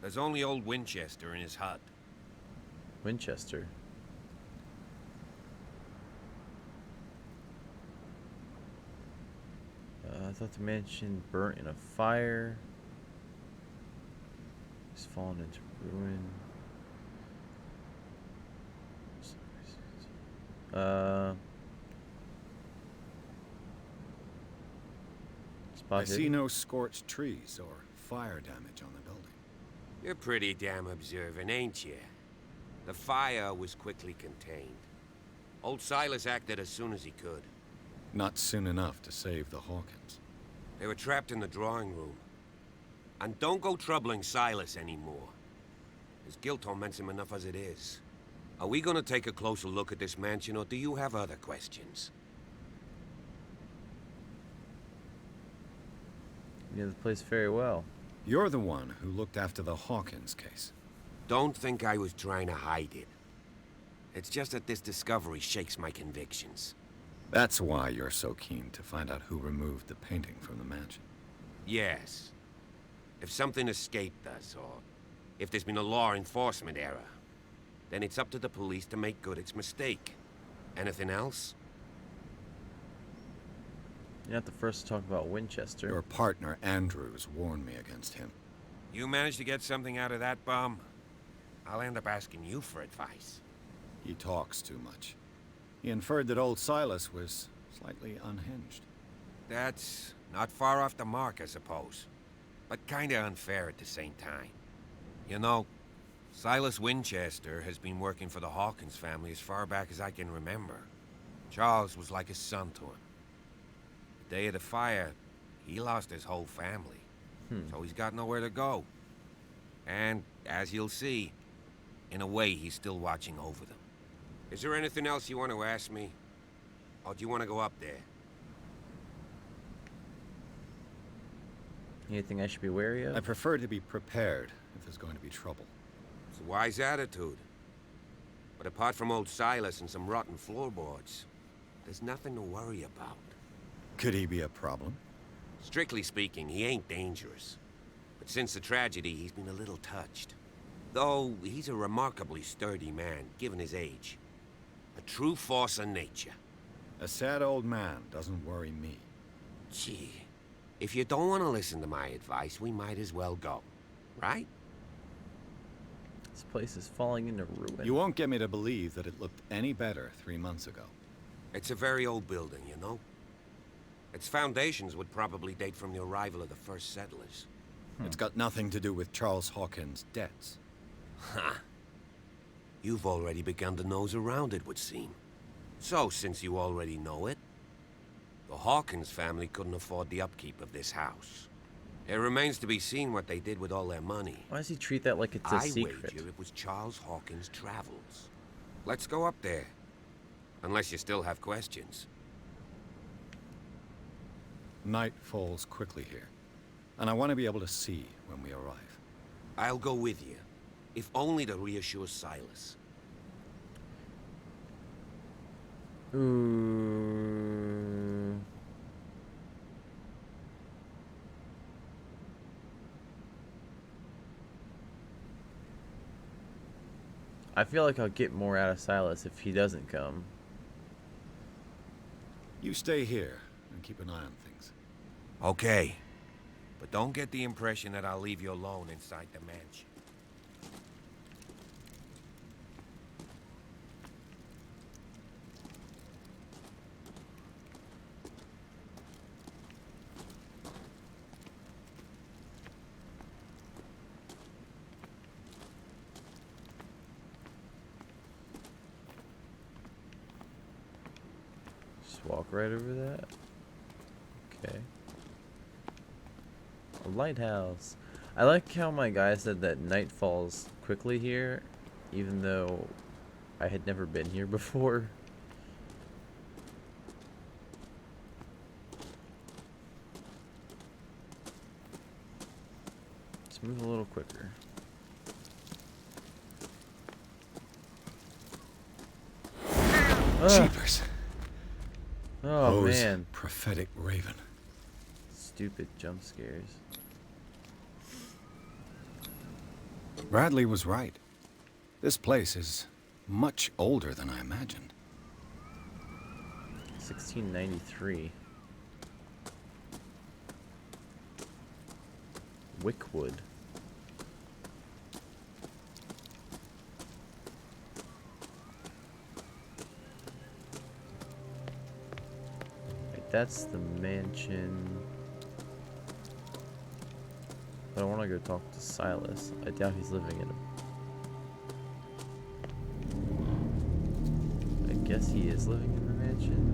There's only old Winchester in his hut. Winchester. I thought the mansion burnt in a fire. It's fallen into ruin. I see no scorched trees or fire damage on the building. You're pretty damn observant, ain't you? The fire was quickly contained. Old Silas acted as soon as he could. Not soon enough to save the Hawkins. They were trapped in the drawing room. And don't go troubling Silas anymore. His guilt torments him enough as it is. Are we gonna take a closer look at this mansion, or do you have other questions? You know the place very well. You're the one who looked after the Hawkins case. Don't think I was trying to hide it. It's just that this discovery shakes my convictions. That's why you're so keen to find out who removed the painting from the mansion. Yes. If something escaped us, or if there's been a law enforcement error, then it's up to the police to make good its mistake. Anything else? You're not the first to talk about Winchester. Your partner, Andrews, warned me against him. You managed to get something out of that bum? I'll end up asking you for advice. He talks too much. He inferred that old Silas was slightly unhinged. That's not far off the mark, I suppose. But kinda unfair at the same time. You know, Silas Winchester has been working for the Hawkins family as far back as I can remember. Charles was like a son to him. The day of the fire, he lost his whole family. So he's got nowhere to go. And, as you'll see, in a way, he's still watching over them. Is there anything else you want to ask me? Or do you want to go up there? Anything I should be wary of? I prefer to be prepared if there's going to be trouble. It's a wise attitude. But apart from old Silas and some rotten floorboards, there's nothing to worry about. Could he be a problem? Strictly speaking, he ain't dangerous. But since the tragedy, he's been a little touched. Though, he's a remarkably sturdy man, given his age. A true force of nature. A sad old man doesn't worry me. Gee, if you don't want to listen to my advice, we might as well go. Right? This place is falling into ruin. You won't get me to believe that it looked any better 3 months ago. It's a very old building, you know? Its foundations would probably date from the arrival of the first settlers. It's got nothing to do with Charles Hawkins' debts. Ha! You've already begun to nose around, it would seem. So, since you already know it, the Hawkins family couldn't afford the upkeep of this house. It remains to be seen what they did with all their money. Why does he treat that like it's a secret? I wager it was Charles Hawkins' travels. Let's go up there. Unless you still have questions. Night falls quickly here, and I want to be able to see when we arrive. I'll go with you, if only to reassure Silas. Ooh. I feel like I'll get more out of Silas if he doesn't come. You stay here and keep an eye on things. Okay. But don't get the impression that I'll leave you alone inside the mansion. Just walk right over that. Okay. A lighthouse. I like how my guy said that night falls quickly here, even though I had never been here before. Let's move a little quicker. Jeepers. Oh, Those man. prophetic raven. Stupid jump scares. Bradley was right. This place is much older than I imagined. 1693. Wickwood. Right, that's the mansion. But I want to go talk to Silas. I doubt he's living in a... I guess he is living in the mansion.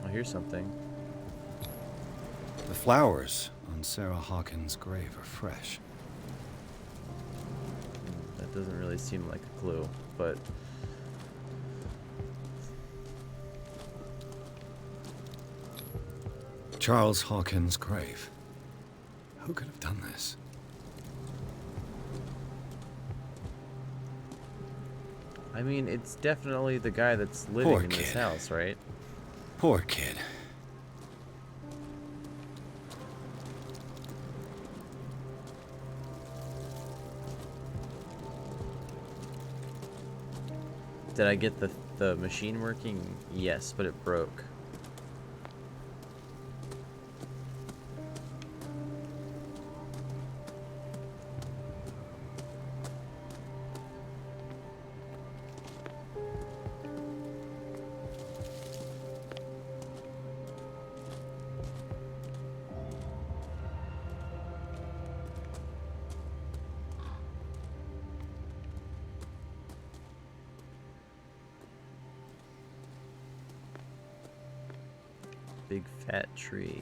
I hear something. The flowers on Sarah Hawkins' grave are fresh. That doesn't really seem like a clue, but... Charles Hawkins' grave. Who could have done this? I mean, it's definitely the guy that's living in this house, right? Poor kid. Did I get the machine working? Yes, but it broke. Big fat tree.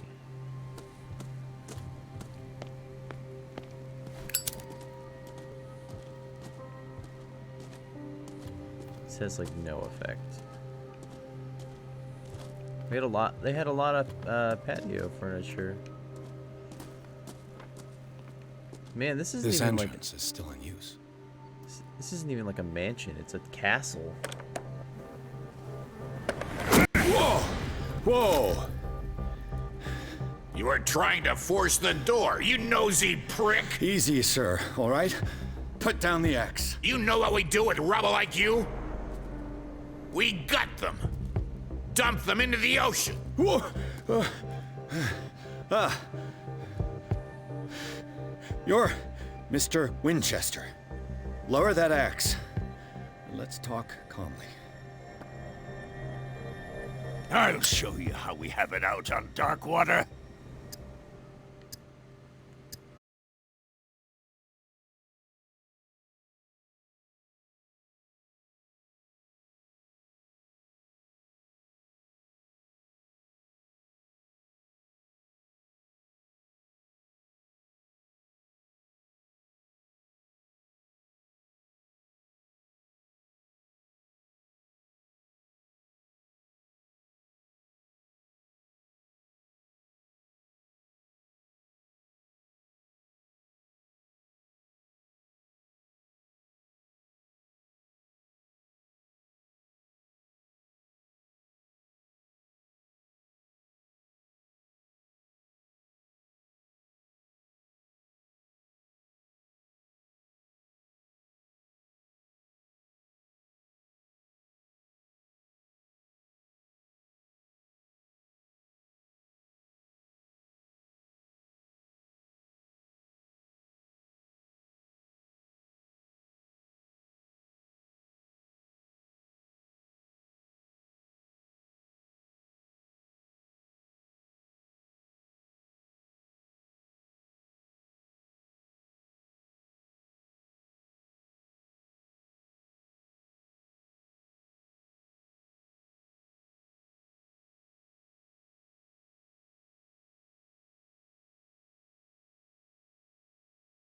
It says like no effect. We had a lot. They had a lot of patio furniture. Man, this isn't even like. This entrance is still in use. This isn't even like a mansion. It's a castle. Whoa! Whoa! You were trying to force the door, you nosy prick! Easy, sir, all right? Put down the axe. You know what we do with rubble like you? We gut them. Dump them into the ocean. Whoa! You're Mr. Winchester. Lower that axe. Let's talk calmly. I'll show you how we have it out on Darkwater.